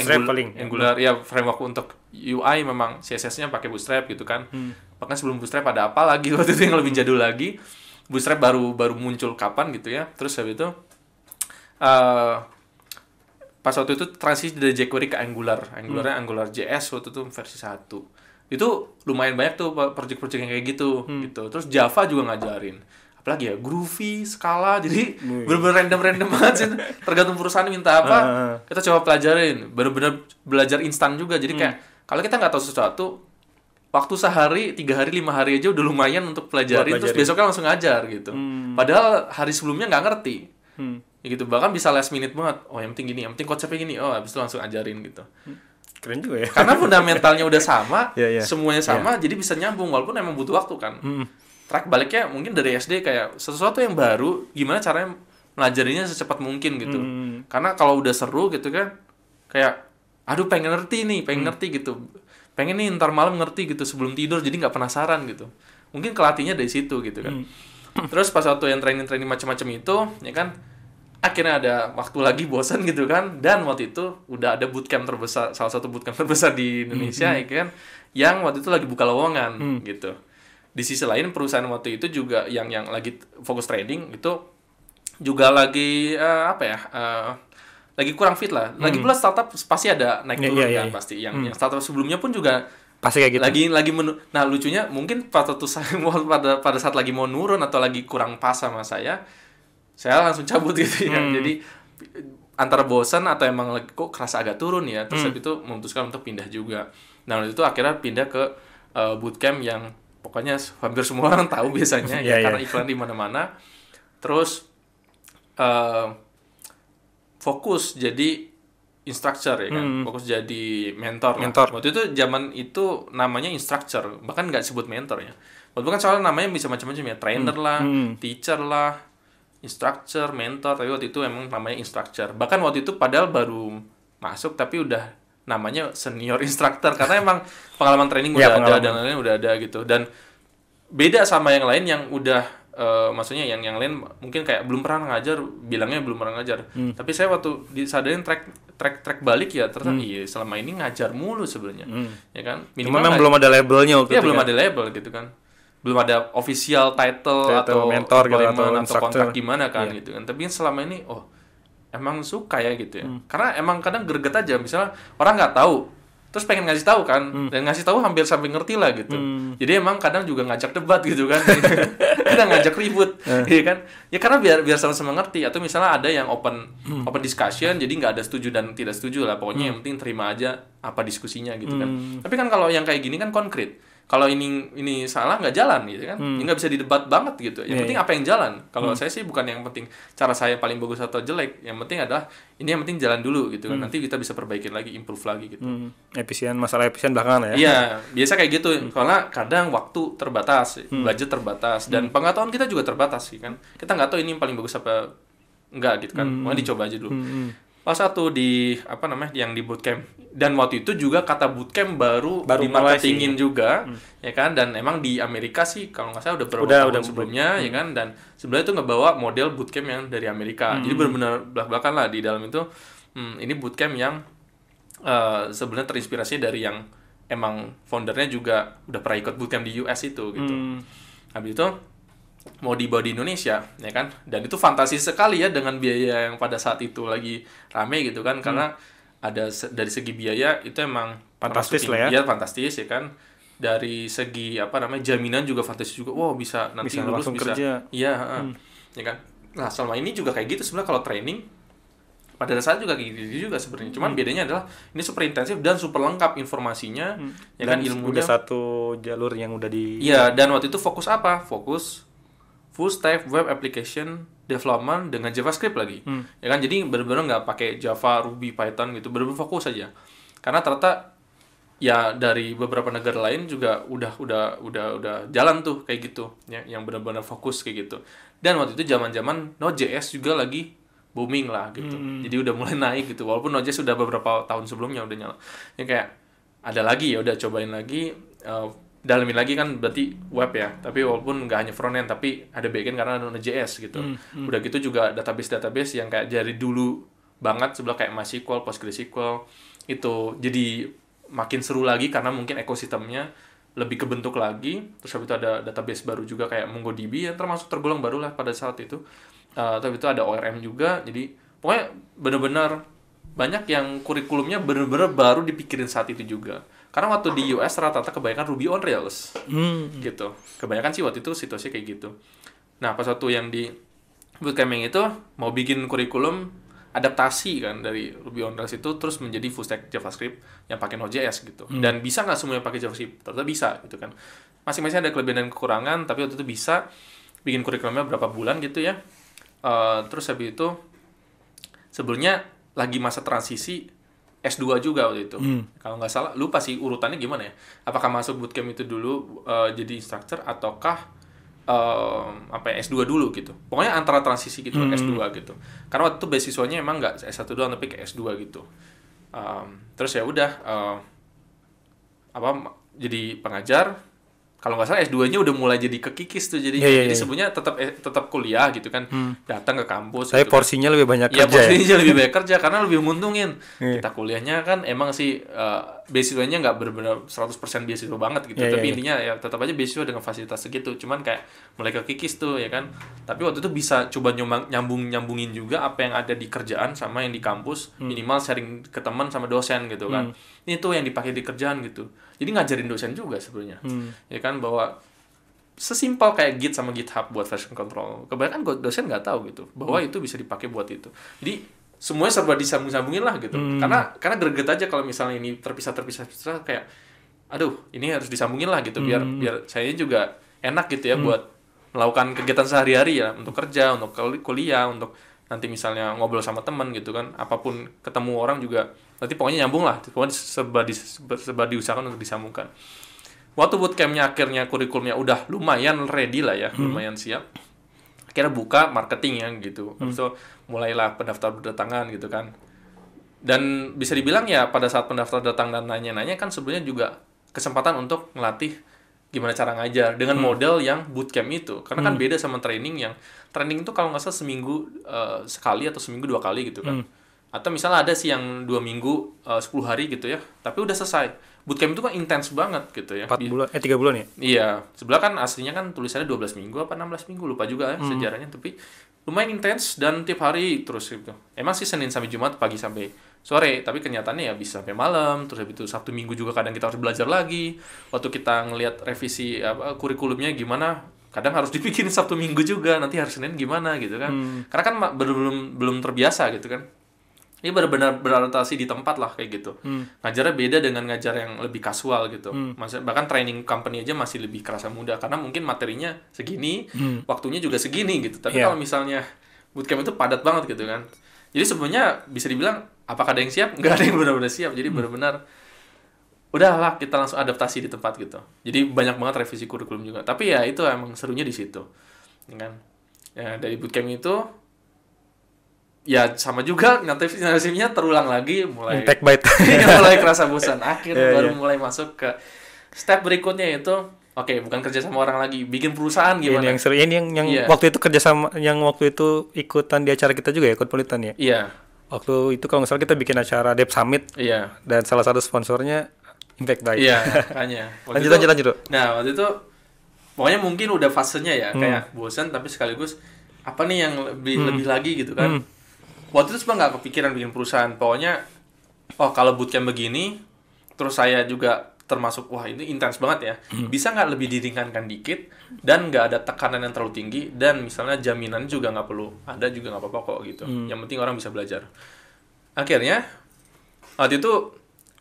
Angular ya, framework untuk UI memang CSS-nya pakai Bootstrap gitu kan. Bahkan sebelum Bootstrap ada apa lagi waktu itu yang lebih jadul lagi. Bootstrap baru muncul kapan gitu ya. Terus habis itu pas waktu itu transisi dari jQuery ke Angularnya AngularJS waktu itu versi 1. Itu lumayan banyak tuh project-project yang kayak gitu gitu. Terus Java juga ngajarin. Apalagi ya, Groovy, Scala, jadi bener-bener random banget sih. Tergantung perusahaan minta apa, kita coba pelajarin. Bener-bener belajar instan juga. Jadi kayak kalau kita nggak tahu sesuatu, waktu sehari, 3 hari, 5 hari aja udah lumayan untuk pelajarin. Terus besoknya langsung ngajar gitu. Padahal hari sebelumnya nggak ngerti. Ya gitu, bahkan bisa last minute banget. Oh, yang penting gini, yang penting konsepnya gini. Oh, habis itu langsung ajarin gitu. Keren juga ya. Karena fundamentalnya udah sama, semuanya sama, jadi bisa nyambung walaupun emang butuh waktu kan. Track baliknya mungkin dari SD kayak sesuatu yang baru, gimana caranya melajarinya secepat mungkin gitu. Karena kalau udah seru gitu kan, kayak aduh pengen ngerti gitu. Pengen nih ntar malam ngerti gitu sebelum tidur, jadi nggak penasaran gitu. Mungkin kelatihnya dari situ gitu kan. Terus pas waktu yang training macam-macam itu, ya kan, akhirnya ada waktu lagi bosan gitu kan, dan waktu itu udah ada bootcamp terbesar, salah satu bootcamp terbesar di Indonesia ya kan, yang waktu itu lagi buka lowongan gitu. Di sisi lain perusahaan waktu itu juga yang lagi fokus trading itu juga lagi lagi kurang fit lah. Lagi pula startup pasti ada naik turun kan pasti. Yang startup sebelumnya pun juga pasti kayak gitu. Lagi nah lucunya mungkin pada saat lagi mau nurun atau lagi kurang pas sama saya langsung cabut gitu ya. Jadi antara bosan atau emang kok kerasa agak turun ya, terus habis itu memutuskan untuk pindah juga. Nah, waktu itu akhirnya pindah ke bootcamp yang pokoknya hampir semua orang tahu biasanya karena iklan di mana-mana. Terus fokus jadi instructor ya kan, fokus jadi mentor. Waktu itu zaman itu namanya instructor, bahkan nggak sebut mentor ya. Waktu itu kan soalnya namanya bisa macam-macam ya, trainer lah, teacher lah, instructor, mentor. Tapi waktu itu emang namanya instructor. Bahkan waktu itu padahal baru masuk tapi udah namanya senior instructor karena emang pengalaman training udah ada dan lain-lain udah ada gitu. Dan beda sama yang lain yang udah maksudnya yang lain mungkin kayak belum pernah ngajar, bilangnya belum pernah ngajar. Tapi saya waktu disadarin track balik ya ternyata iya selama ini ngajar mulu sebenarnya. Ya kan? Minimal belum ada labelnya waktu itu. Belum ada label gitu kan. Belum ada official title atau mentor gitu atau kontrak gimana kan gitu kan. Tapi selama ini emang suka ya gitu ya. Karena emang kadang greget aja misalnya orang nggak tahu terus pengen ngasih tahu kan dan ngasih tahu hampir sampai ngerti lah gitu. Jadi emang kadang juga ngajak debat gitu kan. Kadang ngajak ribut gitu kan. Ya karena biar sama-sama ngerti atau misalnya ada yang open discussion jadi nggak ada setuju dan tidak setuju lah. Pokoknya yang penting terima aja apa diskusinya gitu kan. Tapi kan kalau yang kayak gini kan konkret. Kalau ini salah nggak jalan gitu kan, ya nggak bisa didebat banget gitu. Yang penting apa yang jalan. Kalau saya sih bukan yang penting cara saya paling bagus atau jelek. Yang penting adalah ini yang penting jalan dulu gitu kan. Nanti kita bisa perbaikin lagi, improve lagi gitu. Masalah efisien belakangan ya. Iya, biasa kayak gitu. Karena kadang waktu terbatas, budget terbatas, dan pengetahuan kita juga terbatas sih kan. Kita nggak tahu ini yang paling bagus apa enggak gitu kan. Mau dicoba aja dulu. Pas satu di yang di bootcamp dan waktu itu juga kata bootcamp baru di marketingin juga ya kan dan emang di Amerika sih kalau nggak salah udah beberapa tahun sebelumnya ya kan dan sebenarnya itu ngebawa model bootcamp yang dari Amerika jadi benar-benar belak-belakan lah di dalam itu ini bootcamp yang sebenarnya terinspirasi dari yang emang foundernya juga udah pernah ikut bootcamp di US itu gitu habis itu mau dibawa di Indonesia ya kan dan itu fantasi sekali ya dengan biaya yang pada saat itu lagi rame gitu kan karena ada dari segi biaya itu emang fantastis lah ya fantastis ya kan dari segi jaminan juga fantastis juga bisa nanti lulus bisa kerja. Ya kan nah selama ini juga kayak gitu sebenarnya kalau training pada dasarnya juga kayak gitu juga sebenarnya cuman bedanya adalah ini super intensif dan super lengkap informasinya ya kan ilmunya udah satu jalur yang udah dan waktu itu fokus full stack web application development dengan JavaScript lagi. Ya kan jadi benar-benar nggak pakai Java, Ruby, Python gitu, benar-benar fokus aja. Karena ternyata ya dari beberapa negara lain juga udah jalan tuh kayak gitu, ya, yang benar-benar fokus kayak gitu. Dan waktu itu zaman-zaman Node.js juga lagi booming lah gitu. Jadi udah mulai naik gitu. Walaupun Node.js sudah beberapa tahun sebelumnya udah nyala. Ya kayak ada lagi ya udah cobain lagi dalamin lagi kan berarti web ya tapi walaupun nggak hanya front end tapi ada backend karena ada Node.js gitu udah gitu juga database yang kayak dari dulu banget sebelah kayak MySQL, PostgreSQL itu jadi makin seru lagi karena mungkin ekosistemnya lebih kebentuk lagi terus habis itu ada database baru juga kayak MongoDB yang termasuk tergolong baru lah pada saat itu tapi itu ada ORM juga jadi pokoknya benar-benar banyak yang kurikulumnya benar-benar baru dipikirin saat itu juga. Karena waktu di US rata-rata kebanyakan Ruby on Rails. Gitu. Kebanyakan sih waktu itu situasi kayak gitu. Nah, pas waktu yang di bootcamping itu mau bikin kurikulum adaptasi kan dari Ruby on Rails itu terus menjadi full stack JavaScript yang pakai Node.js gitu. Dan bisa nggak semuanya pakai JavaScript? Ternyata bisa gitu kan. Masing-masing ada kelebihan dan kekurangan, tapi waktu itu bisa bikin kurikulumnya berapa bulan gitu ya. Terus habis itu sebelumnya lagi masa transisi S2 juga waktu itu. Kalau nggak salah, lupa sih urutannya gimana ya. Apakah masuk bootcamp itu dulu jadi instructor ataukah S2 dulu gitu. Pokoknya antara transisi gitu S2 gitu. Karena waktu itu beasiswanya emang nggak S1 doang tapi ke S2 gitu. Terus ya udah jadi pengajar. Kalau nggak salah S2-nya udah mulai jadi kekikis tuh jadi sebenarnya tetap kuliah gitu kan datang ke kampus tapi gitu porsinya kan. lebih banyak kerja porsinya lebih banyak kerja karena lebih menguntungin kita kuliahnya kan emang sih beasiswanya nggak benar-benar 100% beasiswa banget gitu tapi intinya ya tetap aja beasiswa dengan fasilitas segitu cuman kayak mulai kekikis tuh ya kan tapi waktu itu bisa coba nyambungin juga apa yang ada di kerjaan sama yang di kampus minimal sharing ke teman sama dosen gitu kan ini tuh yang dipakai di kerjaan gitu jadi ngajarin dosen juga sebenarnya ya kan bahwa sesimpel kayak Git sama GitHub buat version control kebanyakan dosen nggak tahu gitu bahwa itu bisa dipakai buat itu jadi semuanya serba disambung-sambungin lah gitu karena greget aja kalau misalnya ini terpisah kayak aduh ini harus disambungin lah gitu biar saya juga enak gitu ya buat melakukan kegiatan sehari-hari ya untuk kerja untuk kuliah untuk nanti misalnya ngobrol sama teman gitu kan, apapun ketemu orang juga nanti pokoknya nyambung lah, pokoknya serba diusahakan untuk disambungkan. Waktu bootcampnya akhirnya kurikulumnya udah lumayan ready lah ya, lumayan siap, akhirnya buka marketing ya gitu. Habis itu mulailah pendaftar berdatangan gitu kan. Dan bisa dibilang ya pada saat pendaftar datang dan nanya-nanya kan sebenarnya juga kesempatan untuk ngelatih gimana cara ngajar dengan model yang bootcamp itu. Karena kan beda sama training itu kalau nggak salah seminggu sekali atau seminggu 2 kali gitu kan. Atau misalnya ada sih yang 2 minggu 10 hari gitu ya, tapi udah selesai. Bootcamp itu kan intens banget gitu ya. 3 bulan ya? Iya, sebelah kan aslinya kan tulisannya 12 minggu apa 16 minggu, lupa juga ya sejarahnya, tapi lumayan intens dan tiap hari terus gitu. Emang sih Senin sampai Jumat pagi sampai sore, tapi kenyataannya ya bisa sampai malam, terus habis itu Sabtu Minggu juga kadang kita harus belajar lagi. Waktu kita ngelihat revisi kurikulumnya gimana, kadang harus dibikin Sabtu Minggu juga, nanti hari Senin gimana gitu kan. Karena kan belum terbiasa gitu kan. Ini benar-benar beradaptasi di tempat lah kayak gitu. Ngajarnya beda dengan ngajar yang lebih kasual gitu. Bahkan training company aja masih lebih kerasa mudah karena mungkin materinya segini, waktunya juga segini gitu. Tapi kalau misalnya bootcamp itu padat banget gitu kan. Jadi sebenarnya bisa dibilang apakah ada yang siap? Nggak ada yang benar-benar siap. Jadi benar-benar udahlah kita langsung adaptasi di tempat gitu. Jadi banyak banget revisi kurikulum juga. Tapi ya itu emang serunya di situ. Ya kan? Ya dari bootcamp itu ya sama juga nasibnya terulang lagi mulai Tech bite. mulai kerasa bosan akhirnya baru mulai masuk ke step berikutnya itu bukan kerja sama orang lagi, bikin perusahaan gimana. Ini yang seru, ini yang waktu itu kerja sama, yang waktu itu ikutan di acara kita juga ya, Cosmopolitan ya. Iya. Waktu itu kalau nggak salah kita bikin acara Dev Summit. Iya. Dan salah satu sponsornya Impact Bite. Iya, makanya. Lanjut. Nah, waktu itu pokoknya mungkin udah fasenya ya kayak bosan tapi sekaligus apa nih yang lebih lagi gitu kan. Waktu itu sebenarnya nggak kepikiran bikin perusahaan. Pokoknya, kalau bootcamp begini, terus saya juga termasuk, wah ini intens banget ya. Bisa nggak lebih diringankan dikit, dan nggak ada tekanan yang terlalu tinggi, dan misalnya jaminan juga nggak perlu ada juga nggak apa-apa kok gitu. Yang penting orang bisa belajar. Akhirnya, waktu itu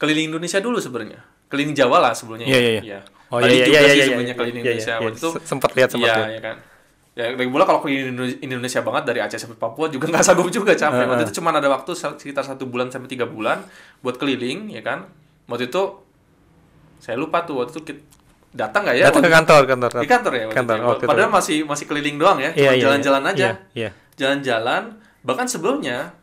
keliling Indonesia dulu sebenarnya. Keliling Jawa lah sebelumnya. Iya. Bali juga sih sebenarnya keliling Indonesia. Waktu itu sempat lihat. Iya kan. Ya, lagi pula kalau ke Indonesia banget dari Aceh sampai Papua juga nggak sanggup juga, capek. Waktu itu cuma ada waktu sekitar 1 bulan sampai 3 bulan buat keliling, ya kan. Waktu itu saya lupa tuh waktu itu datang nggak ya? Datang ke kantor. Di kantor ya. Padahal masih keliling doang ya, cuma jalan-jalan aja. Jalan-jalan. Bahkan sebelumnya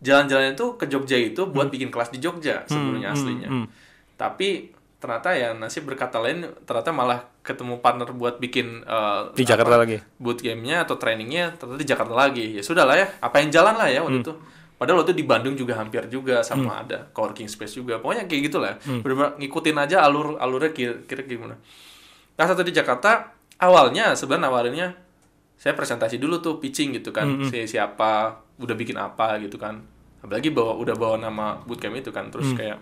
jalan-jalan itu ke Jogja itu buat bikin kelas di Jogja sebelumnya aslinya. Tapi ternyata ya nasib berkata lain, ternyata malah ketemu partner buat bikin di Jakarta lagi bootcampnya atau trainingnya ternyata di Jakarta lagi. Ya sudah lah ya, apa yang jalan lah ya waktu itu. Padahal waktu itu di Bandung juga hampir juga sama ada coworking space juga. Pokoknya kayak gitulah. Benar-benar ngikutin aja alurnya kira-kira gimana. Nah, satu di Jakarta awalnya sebenarnya saya presentasi dulu tuh, pitching gitu kan. Siapa, udah bikin apa gitu kan. Apalagi udah bawa nama bootcamp itu kan. Terus kayak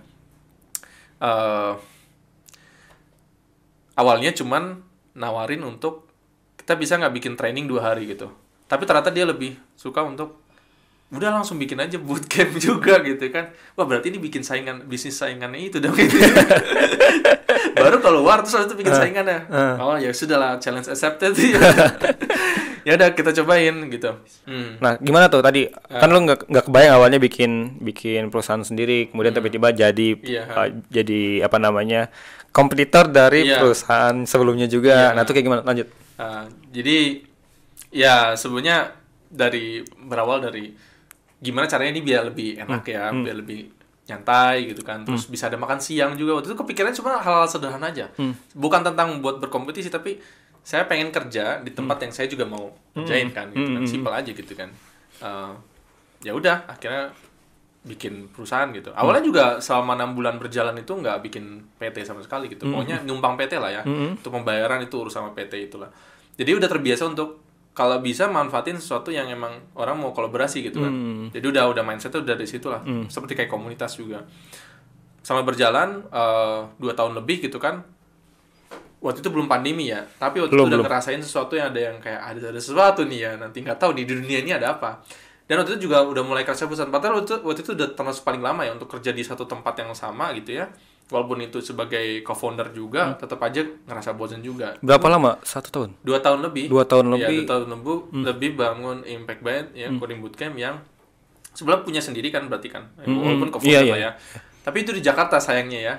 awalnya cuman nawarin untuk kita bisa nggak bikin training 2 hari gitu. Tapi ternyata dia lebih suka untuk udah langsung bikin aja bootcamp juga gitu kan. Wah berarti ini bikin bisnis saingannya itu dong gitu. Baru keluar terus habis itu bikin saingannya. Oh ya sudahlah, challenge accepted. Ya udah kita cobain gitu. Nah gimana tuh tadi kan lu nggak kebayang awalnya bikin perusahaan sendiri, kemudian tiba-tiba jadi apa namanya kompetitor dari perusahaan sebelumnya juga. Nah itu kayak gimana? Lanjut. Jadi ya sebenarnya berawal dari gimana caranya ini biar lebih enak ya, biar lebih nyantai gitu kan. Terus bisa ada makan siang juga. Waktu itu kepikiran cuma hal-hal sederhana aja. Bukan tentang buat berkompetisi, tapi saya pengen kerja di tempat yang saya juga mau kerjain kan gitu kan. Simpel aja gitu kan. Ya udah akhirnya bikin perusahaan gitu. Awalnya juga selama 6 bulan berjalan itu nggak bikin PT sama sekali gitu. Pokoknya numpang PT lah ya. Untuk pembayaran itu urus sama PT itulah. Jadi udah terbiasa untuk kalau bisa manfaatin sesuatu yang emang orang mau kolaborasi gitu kan. Jadi udah mindsetnya udah dari situ lah. Seperti kayak komunitas juga. Sama berjalan 2 tahun lebih gitu kan. Waktu itu belum pandemi ya. Tapi waktu itu udah ngerasain sesuatu yang ada sesuatu nih ya. Nanti nggak tahu di dunia ini ada apa. Dan waktu itu juga udah mulai kerasa bosan. Padahal waktu itu udah termasuk paling lama ya untuk kerja di satu tempat yang sama gitu ya. walaupun itu sebagai co-founder juga, tetap aja ngerasa bosan juga. Berapa lama? 1 tahun? 2 tahun lebih. 2 tahun Ya, lebih. 2 tahun lebih bangun Impact Byte ya, coding bootcamp yang sebenarnya punya sendiri kan berarti kan, walaupun co-founder lah ya. Tapi itu di Jakarta sayangnya ya.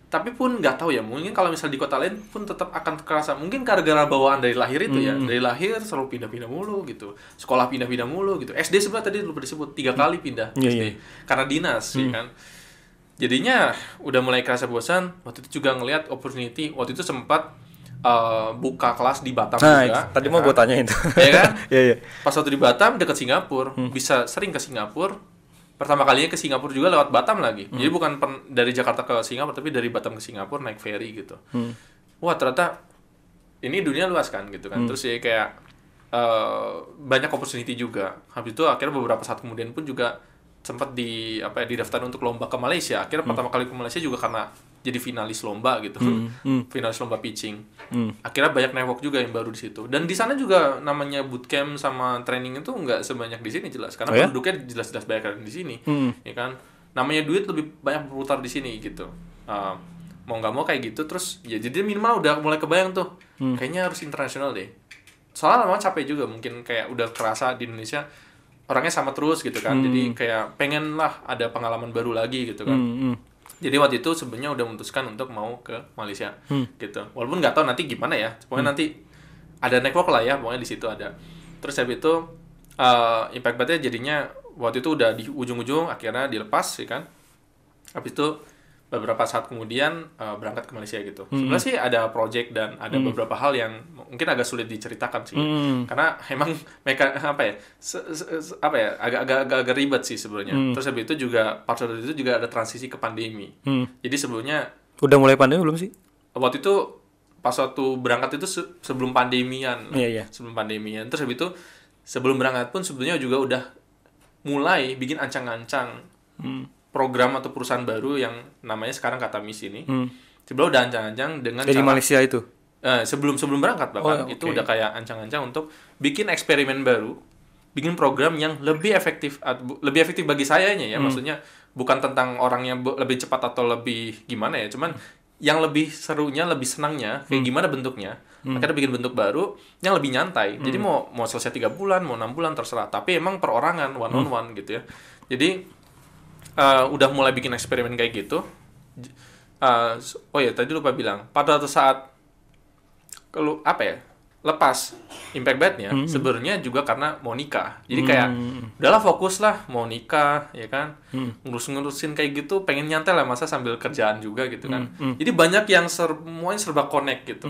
Tapi pun nggak tahu ya, mungkin kalau misalnya di kota lain pun tetap akan terasa. Mungkin gara-gara bawaan dari lahir itu ya, dari lahir selalu pindah-pindah mulu gitu, sekolah pindah-pindah mulu gitu. SD sebenarnya tadi lupa disebut 3 kali pindah SD karena dinas ya kan. Jadinya udah mulai kerasa bosan. Waktu itu juga ngelihat opportunity. Waktu itu sempat buka kelas di Batam juga. Tadi ya mau kan? gue tanyain tuh. Ya kan? Iya. Pas waktu di Batam dekat Singapura, bisa sering ke Singapura. Pertama kalinya ke Singapura juga lewat Batam lagi. Jadi bukan dari Jakarta ke Singapura, tapi dari Batam ke Singapura naik ferry gitu. Wah ternyata ini dunia luas kan gitu kan. Terus ya kayak banyak opportunity juga. Habis itu akhirnya beberapa saat kemudian pun juga sempat didaftar untuk lomba ke Malaysia. Akhirnya pertama kali ke Malaysia juga karena jadi finalis lomba gitu. Finalis lomba pitching. Akhirnya banyak network juga yang baru di situ. Dan di sana juga namanya bootcamp sama training itu nggak sebanyak di sini jelas. Karena penduduknya jelas-jelas banyak di sini. Ya kan? Namanya duit lebih banyak berputar di sini gitu. Mau nggak mau kayak gitu terus ya jadi minimal udah mulai kebayang tuh. Kayaknya harus internasional deh. Soalnya lama capek juga mungkin kayak udah kerasa di Indonesia orangnya sama terus gitu kan. Jadi kayak pengen lah ada pengalaman baru lagi gitu kan. Jadi waktu itu sebenarnya udah memutuskan untuk mau ke Malaysia gitu. Walaupun nggak tahu nanti gimana ya. Pokoknya nanti ada network lah ya, pokoknya di situ ada. Terus habis itu Impact Byte jadinya waktu itu udah di ujung-ujung akhirnya dilepas ya kan. Habis itu beberapa saat kemudian berangkat ke Malaysia gitu. Sebenarnya sih ada project dan ada beberapa hal yang mungkin agak sulit diceritakan sih. Karena emang mereka agak ribet sih sebenarnya. Terus habis itu juga pas waktu itu juga ada transisi ke pandemi. Jadi sebelumnya udah mulai pandemi belum sih? Waktu itu pas waktu berangkat itu sebelum pandemian. Iya. Sebelum pandemian. Terus habis itu sebelum berangkat pun sebenarnya juga udah mulai bikin ancang-ancang program atau perusahaan baru yang namanya sekarang Katamis ini. Sebelum udah ancang-ancang dengan di Malaysia itu. Sebelum berangkat bahkan itu udah kayak ancang-ancang untuk bikin eksperimen baru, bikin program yang lebih efektif bagi sayanya ya. Maksudnya bukan tentang orangnya lebih cepat atau lebih gimana ya, cuman yang lebih serunya, lebih senangnya kayak gimana bentuknya. Akhirnya bikin bentuk baru yang lebih nyantai. Jadi mau selesai 3 bulan, mau 6 bulan terserah. Tapi emang perorangan, one on one gitu ya. Jadi udah mulai bikin eksperimen kayak gitu. Tadi lupa bilang. Pada saat lepas Impact Byte-nya sebenarnya juga karena mau nikah. Jadi kayak udahlah fokus lah mau nikah ya kan. Ngurus-ngurusin kayak gitu, pengen nyantai lah masa sambil kerjaan juga gitu kan. Jadi banyak yang semuanya serba connect gitu.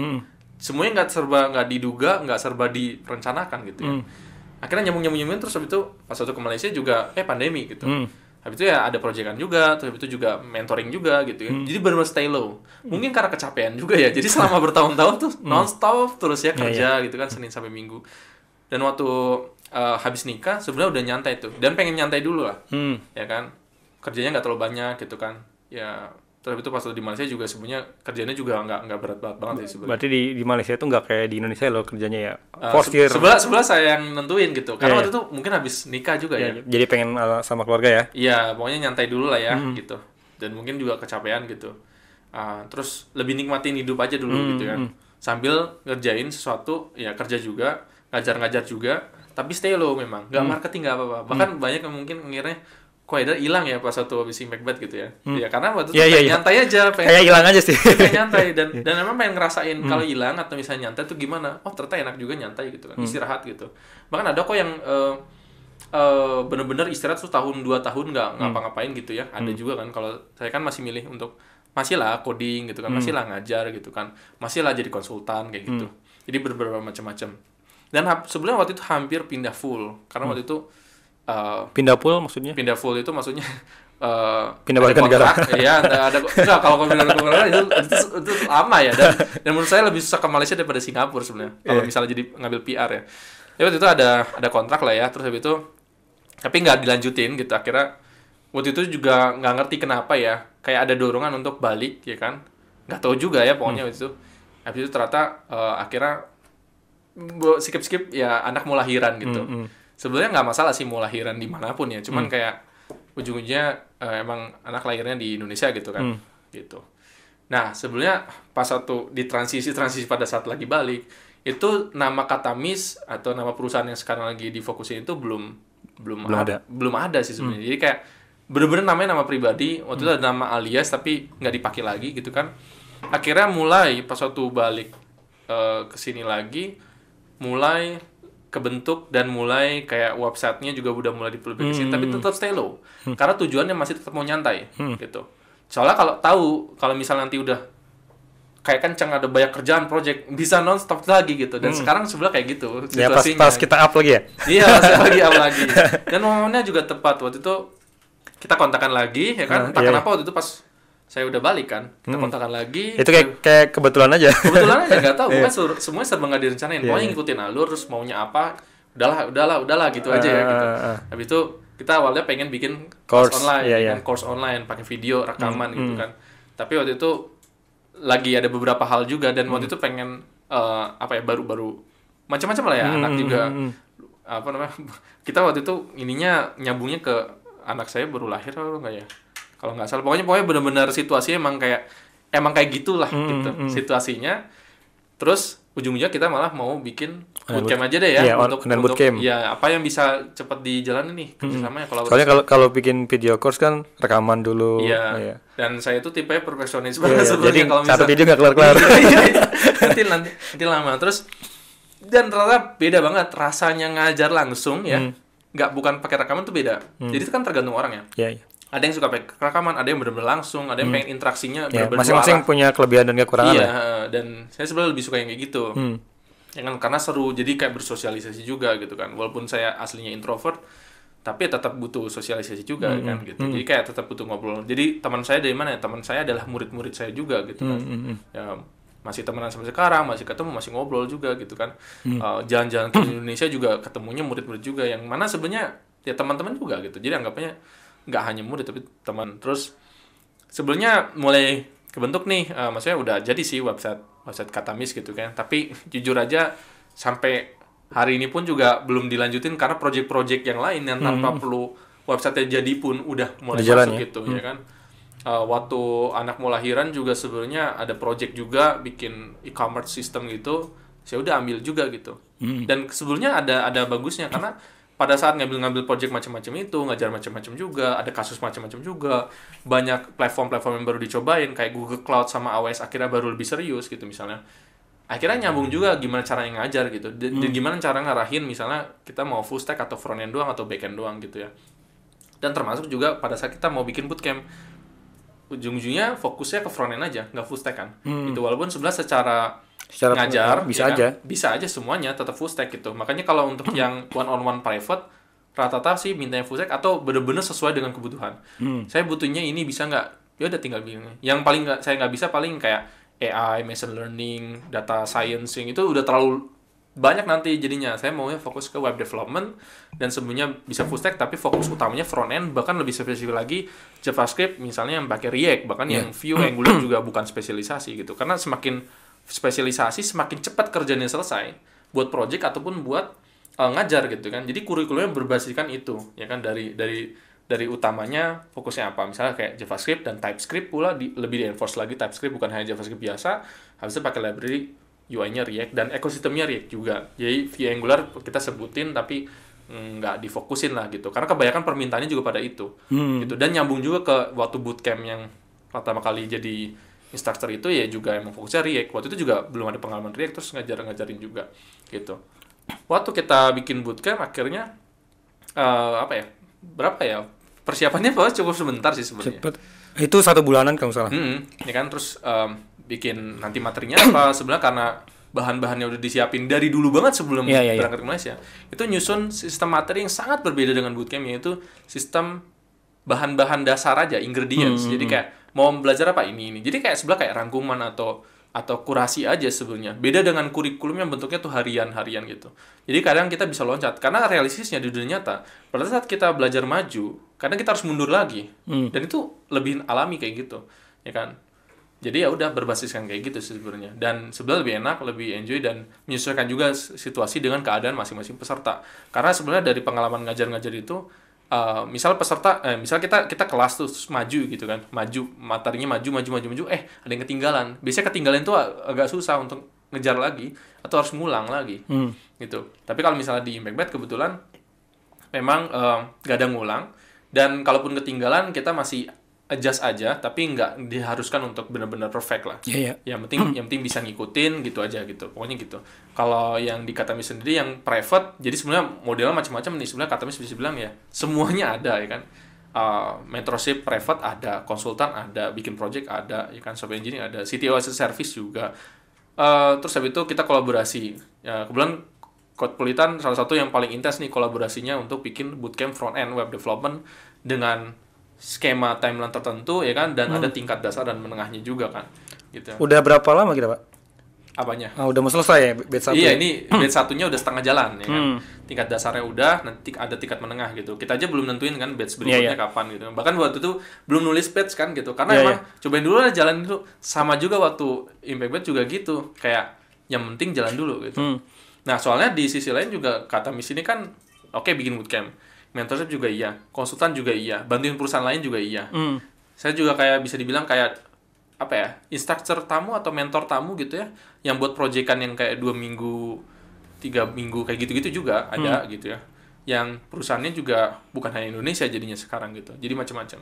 Semuanya nggak diduga, nggak serba direncanakan gitu ya. Akhirnya nyambung terus habis itu pas waktu ke Malaysia juga pandemi gitu. Habis itu ya ada proyekan juga, terus habis itu juga mentoring juga gitu ya. Jadi benar-benar stay low. Mungkin karena kecapean juga ya. Jadi selama bertahun-tahun tuh non-stop terus ya kerja gitu kan Senin sampai Minggu. Dan waktu habis nikah sebenarnya udah nyantai tuh. Dan pengen nyantai dulu lah. Ya kan. Kerjanya nggak terlalu banyak gitu kan. Ya terus itu pas di Malaysia juga sebenarnya kerjanya juga nggak berat-berat banget sih sebenarnya. Berarti di Malaysia itu nggak kayak di Indonesia loh kerjanya ya. Sebelah saya yang nentuin gitu. Karena waktu itu mungkin habis nikah juga ya. Jadi pengen sama keluarga ya. Iya, pokoknya nyantai dulu lah ya gitu. Dan mungkin juga kecapean gitu. Terus lebih nikmatin hidup aja dulu gitu kan. Sambil ngerjain sesuatu, ya kerja juga, ngajar-ngajar juga, tapi stay low memang. Nggak marketing, nggak apa-apa. Bahkan banyak yang mungkin ngiranya kok ada hilang ya pas waktu habis Impact Byte gitu ya. Ya karena waktu itu pengen nyantai aja, kayak hilang aja sih. Pengen nyantai dan emang pengen ngerasain kalau hilang atau misalnya nyantai tuh gimana. Oh, ternyata enak juga nyantai gitu kan. Istirahat gitu. Bahkan ada kok yang bener-bener istirahat tuh 1-2 tahun nggak ngapa-ngapain gitu ya. Ada juga kan. Kalau saya kan masih milih untuk masih lah coding gitu kan, masih lah ngajar gitu kan, masih lah jadi konsultan kayak gitu. Jadi beberapa macam-macam. Dan sebelumnya waktu itu hampir pindah full karena waktu itu pindah full maksudnya? Pindah full itu maksudnya pindah balik negara. Iya, enggak kalau pindah negara itu lama ya dan menurut saya lebih susah ke Malaysia daripada Singapura sebenarnya. Kalau misalnya jadi ngambil PR ya. Ya waktu itu ada kontrak lah ya, terus habis itu tapi nggak dilanjutin gitu. Akhirnya waktu itu juga nggak ngerti kenapa ya, kayak ada dorongan untuk balik ya kan. Nggak tahu juga ya pokoknya waktu itu. Habis itu ternyata akhirnya skip ya anak mau lahiran gitu. Sebenarnya nggak masalah sih mau lahiran dimanapun ya, cuman kayak ujung-ujungnya emang anak lahirnya di Indonesia gitu kan, gitu. Nah, sebenarnya pas waktu di transisi pada saat lagi balik, itu nama Katamis atau nama perusahaan yang sekarang lagi difokusin itu belum ada sih sebenarnya. Jadi kayak bener-bener namanya nama pribadi, waktu itu ada nama alias tapi nggak dipakai lagi gitu kan. Akhirnya mulai pas waktu balik ke sini lagi, mulai kebentuk dan mulai kayak websitenya juga udah mulai dipublikasikan, tapi tetap stay low. Karena tujuannya masih tetap mau nyantai gitu. Soalnya kalau misalnya nanti udah kayak kencang ada banyak kerjaan project bisa non-stop lagi gitu. Dan sekarang sebenarnya kayak gitu situasinya. Ya pas kita up lagi ya? Iya, lagi up lagi. Dan momennya juga tepat. Waktu itu kita kontakkan lagi ya kan. Entah kenapa waktu itu pas saya udah balik kan, kita kontakkan lagi. Itu kayak kebetulan aja. Kebetulan aja, nggak tahu. Bukan semuanya serba nggak direncanain. Pokoknya ngikutin alur, terus maunya apa, udahlah gitu aja ya gitu. Habis itu kita awalnya pengen bikin course online, kan, course online pakai video rekaman gitu kan. Tapi waktu itu lagi ada beberapa hal juga dan waktu itu pengen baru macam-macam lah ya, anak juga kita waktu itu ininya nyambungnya ke anak saya baru lahir atau enggak ya, kalau nggak salah. Pokoknya benar-benar situasinya emang kayak gitulah gitu situasinya. Terus ujung-ujungnya kita malah mau bikin bootcamp aja deh ya, untuk bootcamp. Ya apa yang bisa cepat dijalanin nih kerjasamanya. Soalnya kalau bikin video course kan rekaman dulu. Iya. Dan saya itu tipenya perfeksionis banget sebenarnya. Jadi kalau satu video nggak kelar-kelar. nanti lama. Terus dan ternyata beda banget rasanya ngajar langsung ya. Bukan pakai rekaman tuh beda. Jadi itu kan tergantung orang ya. Iya. Ada yang suka pakai rekaman, ada yang benar-benar langsung, ada yang pengen interaksinya benar-benar masing-masing punya kelebihan dan kekurangan. Iya, dan saya sebenarnya lebih suka yang kayak gitu. Ya kan, karena seru, jadi kayak bersosialisasi juga gitu kan. Walaupun saya aslinya introvert, tapi tetap butuh sosialisasi juga kan gitu. Jadi kayak tetap butuh ngobrol. Jadi teman saya dari mana ya? Teman saya adalah murid-murid saya juga gitu kan. Ya masih temenan sampai sekarang, masih ketemu, masih ngobrol juga gitu kan. Jalan-jalan ke Indonesia juga ketemunya murid-murid juga yang mana sebenarnya ya teman-teman juga gitu. Jadi anggapnya nggak hanya murid tapi teman. Terus sebenarnya mulai kebentuk nih, maksudnya udah jadi sih website Katamis gitu kan. Tapi jujur aja sampai hari ini pun juga belum dilanjutin karena project-project yang lain yang tanpa perlu website jadi pun udah mulai masuk gitu ya kan. Waktu anak mau lahiran juga sebenarnya ada project juga bikin e-commerce system gitu. Saya udah ambil juga gitu. Dan sebelumnya ada bagusnya karena pada saat ngambil project macam-macam itu, ngajar macam-macam juga, ada kasus macam-macam juga, banyak platform-platform yang baru dicobain, kayak Google Cloud sama AWS akhirnya baru lebih serius gitu misalnya. Akhirnya nyambung juga gimana cara yang ngajar gitu, dan gimana cara ngarahin misalnya kita mau full stack atau front end doang atau back end doang gitu ya. Dan termasuk juga pada saat kita mau bikin bootcamp, ujung-ujungnya fokusnya ke front end aja, nggak full stack kan. Itu walaupun sebenarnya secara ngajar bisa aja. Bisa aja semuanya tetap full stack gitu. Makanya kalau untuk yang one on one private rata-rata sih mintanya full stack atau bener-bener sesuai dengan kebutuhan. Saya butuhnya ini bisa nggak? Ya udah tinggal bilang. Yang paling saya nggak bisa paling kayak AI, machine learning, data science itu udah terlalu banyak nanti jadinya. Saya maunya fokus ke web development dan sebenarnya bisa full stack tapi fokus utamanya front end, bahkan lebih spesifik lagi JavaScript misalnya yang pakai React, bahkan yang Vue, Angular juga bukan spesialisasi gitu. Karena semakin spesialisasi semakin cepat kerjanya selesai buat project ataupun buat ngajar gitu kan. Jadi kurikulumnya berbasiskan itu ya kan, dari utamanya fokusnya apa, misalnya kayak JavaScript dan TypeScript pula lebih di-enforce lagi TypeScript, bukan hanya JavaScript biasa, habis itu pakai library UI-nya React dan ekosistemnya React juga. Jadi Vue, Angular kita sebutin tapi nggak difokusin lah gitu karena kebanyakan permintaannya juga pada itu gitu. Dan nyambung juga ke waktu bootcamp yang pertama kali jadi instructor itu ya juga emang fokusnya React. Waktu itu juga belum ada pengalaman React, terus ngajarin juga gitu. Waktu kita bikin bootcamp akhirnya berapa ya persiapannya cukup sebentar sih sebenarnya. Itu 1 bulanan kalau salah. Ya kan, terus bikin nanti materinya apa sebenarnya karena bahan-bahannya udah disiapin dari dulu banget sebelum berangkat ke Malaysia. Itu nyusun sistem materi yang sangat berbeda dengan bootcamp, yaitu sistem bahan-bahan dasar aja, ingredients. Jadi kayak mau belajar apa ini. Jadi kayak sebelah kayak rangkuman atau kurasi aja sebenarnya. Beda dengan kurikulum yang bentuknya tuh harian gitu. Jadi kadang kita bisa loncat karena realistisnya di dunia nyata pada saat kita belajar maju, kadang kita harus mundur lagi. Dan itu lebih alami kayak gitu, ya kan? Jadi ya udah berbasiskan kayak gitu sebenarnya. Dan sebenarnya lebih enak, lebih enjoy dan menyesuaikan juga situasi dengan keadaan masing-masing peserta. Karena sebenarnya dari pengalaman ngajar-ngajar itu misal kita kelas tuh terus maju gitu kan, materinya maju, ada yang ketinggalan. Biasanya ketinggalan tuh agak susah untuk ngejar lagi atau harus ngulang lagi gitu. Tapi kalau misalnya di Impact Bed kebetulan memang gak ada ngulang, dan kalaupun ketinggalan kita masih adjust aja, tapi nggak diharuskan untuk benar-benar perfect lah. Yang penting bisa ngikutin gitu aja gitu. Pokoknya gitu. Kalau yang di Katamis sendiri yang private, jadi sebenarnya modelnya macam-macam nih. Sebenarnya Katamis bisa bilang ya, semuanya ada ya kan. Mentorship private ada, konsultan ada, bikin project ada, ya kan, software engineering ada, CTO as a service juga. Terus habis itu kita kolaborasi. Ya, kebetulan Codepolitan salah satu yang paling intens nih kolaborasinya untuk bikin bootcamp front end web development dengan skema timeline tertentu ya kan, dan ada tingkat dasar dan menengahnya juga kan gitu. Udah berapa lama kita, Pak? Apanya? Udah mau selesai ya batch 1? Iya, ini batch 1-nya udah setengah jalan ya kan. Tingkat dasarnya udah, nanti ada tingkat menengah gitu. Kita aja belum nentuin kan batch berikutnya kapan gitu. Bahkan waktu itu belum nulis batch kan gitu. Karena emang cobain dulu lah, jalan dulu. Sama juga waktu Impact Batch juga gitu. Kayak yang penting jalan dulu gitu. Nah, soalnya di sisi lain juga Katamis ini kan bikin bootcamp. Mentorship juga iya, konsultan juga iya, bantuin perusahaan lain juga iya. Saya juga kayak bisa dibilang kayak instructor tamu atau mentor tamu gitu ya, yang buat proyekan yang kayak 2 minggu, 3 minggu kayak gitu-gitu juga ada gitu ya. Yang perusahaannya juga bukan hanya Indonesia jadinya sekarang gitu, jadi macam-macam.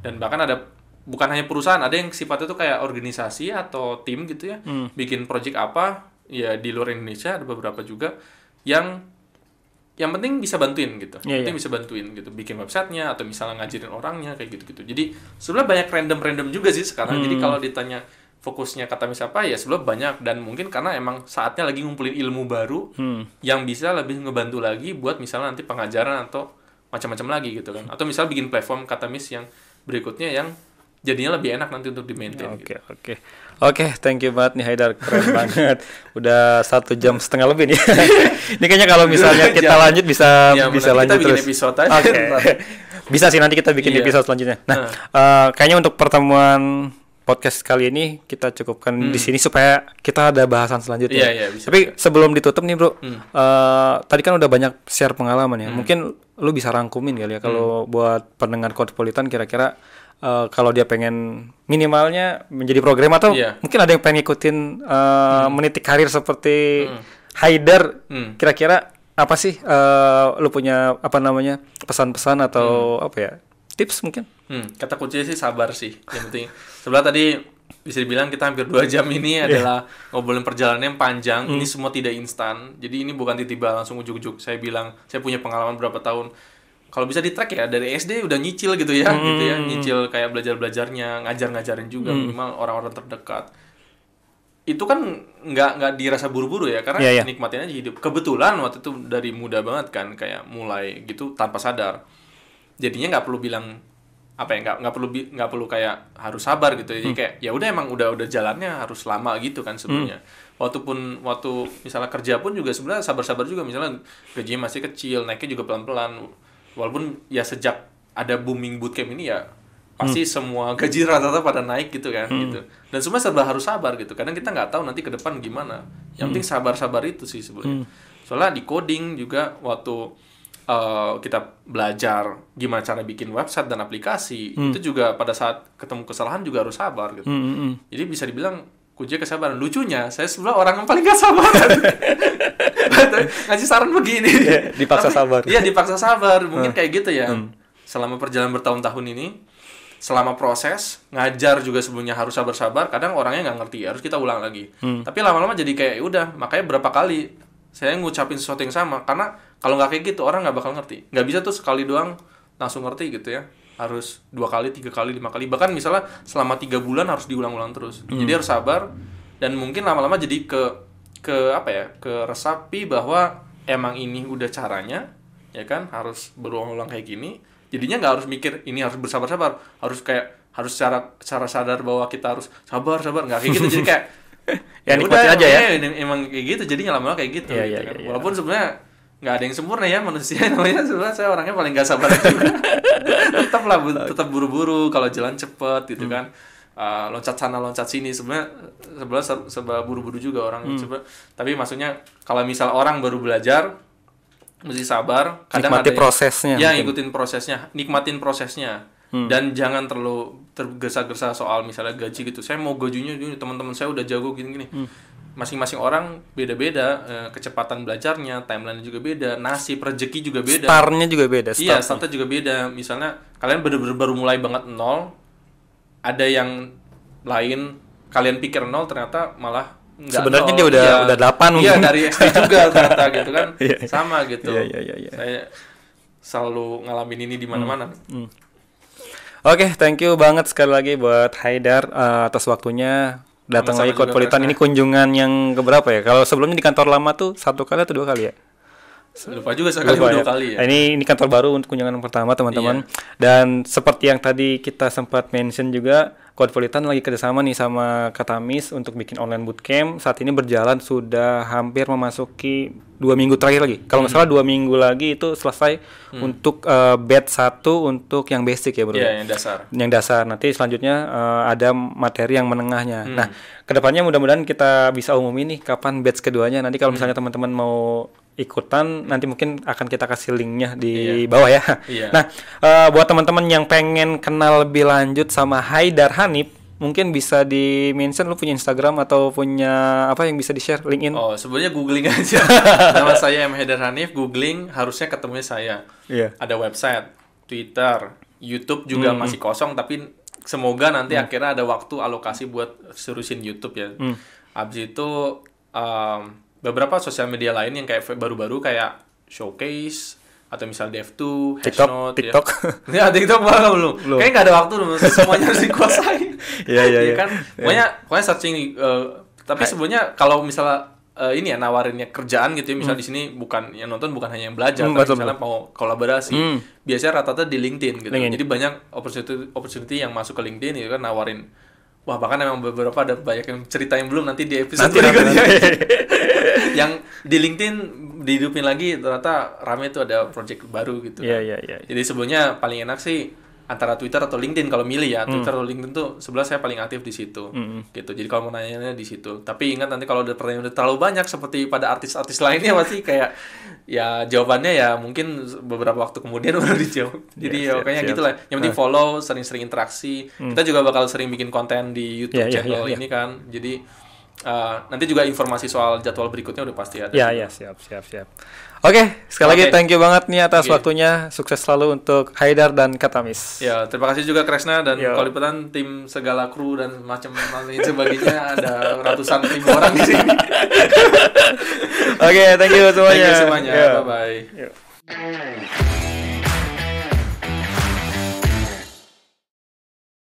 Dan bahkan ada bukan hanya perusahaan, ada yang sifatnya tuh kayak organisasi atau tim gitu ya, bikin project apa ya di luar Indonesia, ada beberapa juga yang penting bisa bantuin gitu. Bisa bantuin gitu, bikin websitenya atau misalnya ngajarin orangnya kayak gitu-gitu. Jadi sebenarnya banyak random juga sih sekarang. Jadi kalau ditanya fokusnya Katamis apa ya, sebenarnya banyak, dan mungkin karena emang saatnya lagi ngumpulin ilmu baru yang bisa lebih ngebantu lagi buat misalnya nanti pengajaran atau macam-macam lagi gitu kan. Atau misalnya bikin platform Katamis yang berikutnya yang jadinya lebih enak nanti untuk di-maintain. Oke, thank you banget nih Haidar, keren banget. Udah 1 jam setengah lebih nih. Ini kayaknya kalau misalnya kita lanjut bisa lanjut kita terus. Episode aja. Bisa sih, nanti kita bikin episode selanjutnya. Nah, kayaknya untuk pertemuan podcast kali ini kita cukupkan di sini supaya kita ada bahasan selanjutnya. Tapi sebelum ditutup nih, Bro, tadi kan udah banyak share pengalaman ya. Mungkin lu bisa rangkumin kali ya kalau buat pendengar Codepolitan kira-kira kalau dia pengen minimalnya menjadi programmer atau mungkin ada yang pengen ngikutin meniti karir seperti Haidar, kira-kira apa sih lu punya pesan-pesan atau tips mungkin? Kata kuncinya sih sabar sih, yang penting. Sebelah tadi bisa dibilang kita hampir 2 jam ini adalah ngobrolin perjalanan yang panjang. Ini semua tidak instan, jadi ini bukan tiba-tiba langsung ujuk-ujuk saya bilang saya punya pengalaman berapa tahun. Kalau bisa di-track ya, dari SD udah nyicil gitu ya, nyicil kayak belajarnya, ngajarin juga minimal orang-orang terdekat. Itu kan nggak dirasa buru-buru ya, karena nikmatin aja hidup. Kebetulan waktu itu dari muda banget kan, kayak mulai gitu tanpa sadar. Jadinya nggak perlu bilang nggak perlu kayak harus sabar gitu. Jadi kayak ya udah, emang udah jalannya harus lama gitu kan sebenarnya. Waktu misalnya kerja pun juga sebenarnya sabar-sabar juga, misalnya gajinya masih kecil, naiknya juga pelan-pelan. Walaupun ya sejak ada booming bootcamp ini ya pasti semua gaji rata-rata pada naik gitu kan gitu. Dan semua serba harus sabar gitu. Kadang kita nggak tahu nanti ke depan gimana. Yang penting sabar-sabar itu sih sebenarnya. Soalnya di coding juga waktu kita belajar gimana cara bikin website dan aplikasi, itu juga pada saat ketemu kesalahan juga harus sabar gitu. Jadi bisa dibilang kuncinya kesabaran. Lucunya, saya sebenarnya orang yang paling gak sabar. Ngasih saran begini. Dipaksa sabar. Iya, dipaksa sabar. Mungkin kayak gitu ya. Selama perjalanan bertahun-tahun ini, selama proses, ngajar juga sebelumnya harus sabar-sabar. Kadang orangnya nggak ngerti, harus kita ulang lagi. Tapi lama-lama jadi kayak, udah, makanya berapa kali saya ngucapin sesuatu yang sama. Karena kalau nggak kayak gitu, orang nggak bakal ngerti. Nggak bisa tuh sekali doang langsung ngerti gitu ya. Harus 2 kali, 3 kali, 5 kali. Bahkan misalnya selama 3 bulan harus diulang-ulang terus. Jadi harus sabar. Dan mungkin lama-lama jadi keresapi bahwa emang ini udah caranya, ya kan, harus berulang-ulang kayak gini. Jadinya nggak harus mikir ini harus bersabar-sabar, harus secara sadar bahwa kita harus sabar, nggak kayak gitu. Jadi kayak ya nikmati aja ya. Emang kayak gitu, jadinya lama-lama kayak gitu. Kan. Walaupun sebenarnya nggak ada yang sempurna ya manusia, namanya sebenarnya saya orangnya paling nggak sabar juga. tetap buru-buru kalau jalan cepet gitu kan. Loncat sana loncat sini, sebenarnya serba buru-buru juga orang. Tapi maksudnya kalau misal orang baru belajar mesti sabar. Kadang nikmati ada prosesnya. ya ngikutin prosesnya, nikmatin prosesnya. Dan jangan terlalu tergesa-gesa soal misalnya gaji gitu. Saya mau gajinya gini, teman-teman saya udah jago gini-gini. Masing-masing orang beda-beda, kecepatan belajarnya, timeline juga beda, nasib rezeki juga beda. Startnya juga beda. Iya, startnya juga beda. Misalnya kalian bener-bener baru mulai banget nol, ada yang lain kalian pikir nol ternyata malah nggak sebenarnya nol. dia udah 8 Iya, mungkin. dari SD juga ternyata gitu kan. Sama gitu. Iya. Saya selalu ngalamin ini di mana-mana. Oke, thank you banget sekali lagi buat Haidar atas waktunya datang lagi ke Codpolitan. Ini kunjungan yang keberapa ya? Kalau sebelumnya di kantor lama tuh 1 kali atau 2 kali ya? Lupa juga sekali dua kali ya. Ini kantor baru untuk kunjungan yang pertama teman-teman. Dan seperti yang tadi kita sempat mention juga, Codpolitan lagi kerjasama nih sama Katamis untuk bikin online bootcamp. Saat ini berjalan sudah hampir memasuki 2 minggu terakhir lagi. Kalau nggak salah 2 minggu lagi itu selesai untuk batch 1 untuk yang basic ya bro. Iya, yang dasar. Yang dasar. Nanti selanjutnya ada materi yang menengahnya. Nah, kedepannya mudah-mudahan kita bisa umumin nih kapan batch keduanya. Nanti kalau misalnya teman-teman mau ikutan, nanti mungkin akan kita kasih linknya di bawah ya. Nah, buat teman-teman yang pengen kenal lebih lanjut sama Haidar Hanif, mungkin bisa di-mention lu punya Instagram atau punya apa yang bisa di-share LinkedIn? Oh, sebenarnya googling aja. Nama saya M. Haidar Hanif, googling harusnya ketemunya saya. Ada website, Twitter, YouTube juga masih kosong, tapi semoga nanti akhirnya ada waktu alokasi buat serusin YouTube ya. Abis itu beberapa sosial media lain yang kayak baru-baru kayak Showcase atau misal Dev2, Hashnote, TikTok. Ya TikTok belum. Kayaknya nggak ada waktu dulu, semuanya harus dikuasai. Iya kan. Pokoknya searching. Tapi sebenarnya kalau misalnya ini ya nawarinnya kerjaan gitu ya, misal di sini bukan yang nonton bukan hanya yang belajar, tapi misalnya mau kolaborasi, biasanya rata-rata di LinkedIn gitu. Jadi banyak opportunity yang masuk ke LinkedIn itu kan nawarin. Wah, bahkan emang beberapa ada banyak yang cerita yang belum nanti di episode berikutnya. Yang di LinkedIn dihidupin lagi ternyata rame tuh ada project baru gitu. Iya. Jadi sebenarnya paling enak sih antara Twitter atau LinkedIn kalau milih ya. Twitter atau LinkedIn tuh sebelah saya paling aktif di situ. Gitu. Jadi kalau mau nanya di situ. Tapi ingat nanti kalau ada pertanyaan udah terlalu banyak seperti pada artis-artis lainnya pasti kayak ya jawabannya ya mungkin beberapa waktu kemudian udah dijawab. Jadi kayaknya gitulah. Yang penting follow, sering-sering interaksi. Kita juga bakal sering bikin konten di YouTube channel ini kan. Jadi nanti juga informasi soal jadwal berikutnya udah pasti ada. Iya, siap. Oke, sekali lagi thank you banget nih atas waktunya. Sukses selalu untuk Haidar dan Katamis. Ya, terima kasih juga Kresna dan Codpolitan, tim segala kru dan macam sebagainya. Ada ratusan ribu orang di sini. Oke, thank you semuanya. Bye-bye.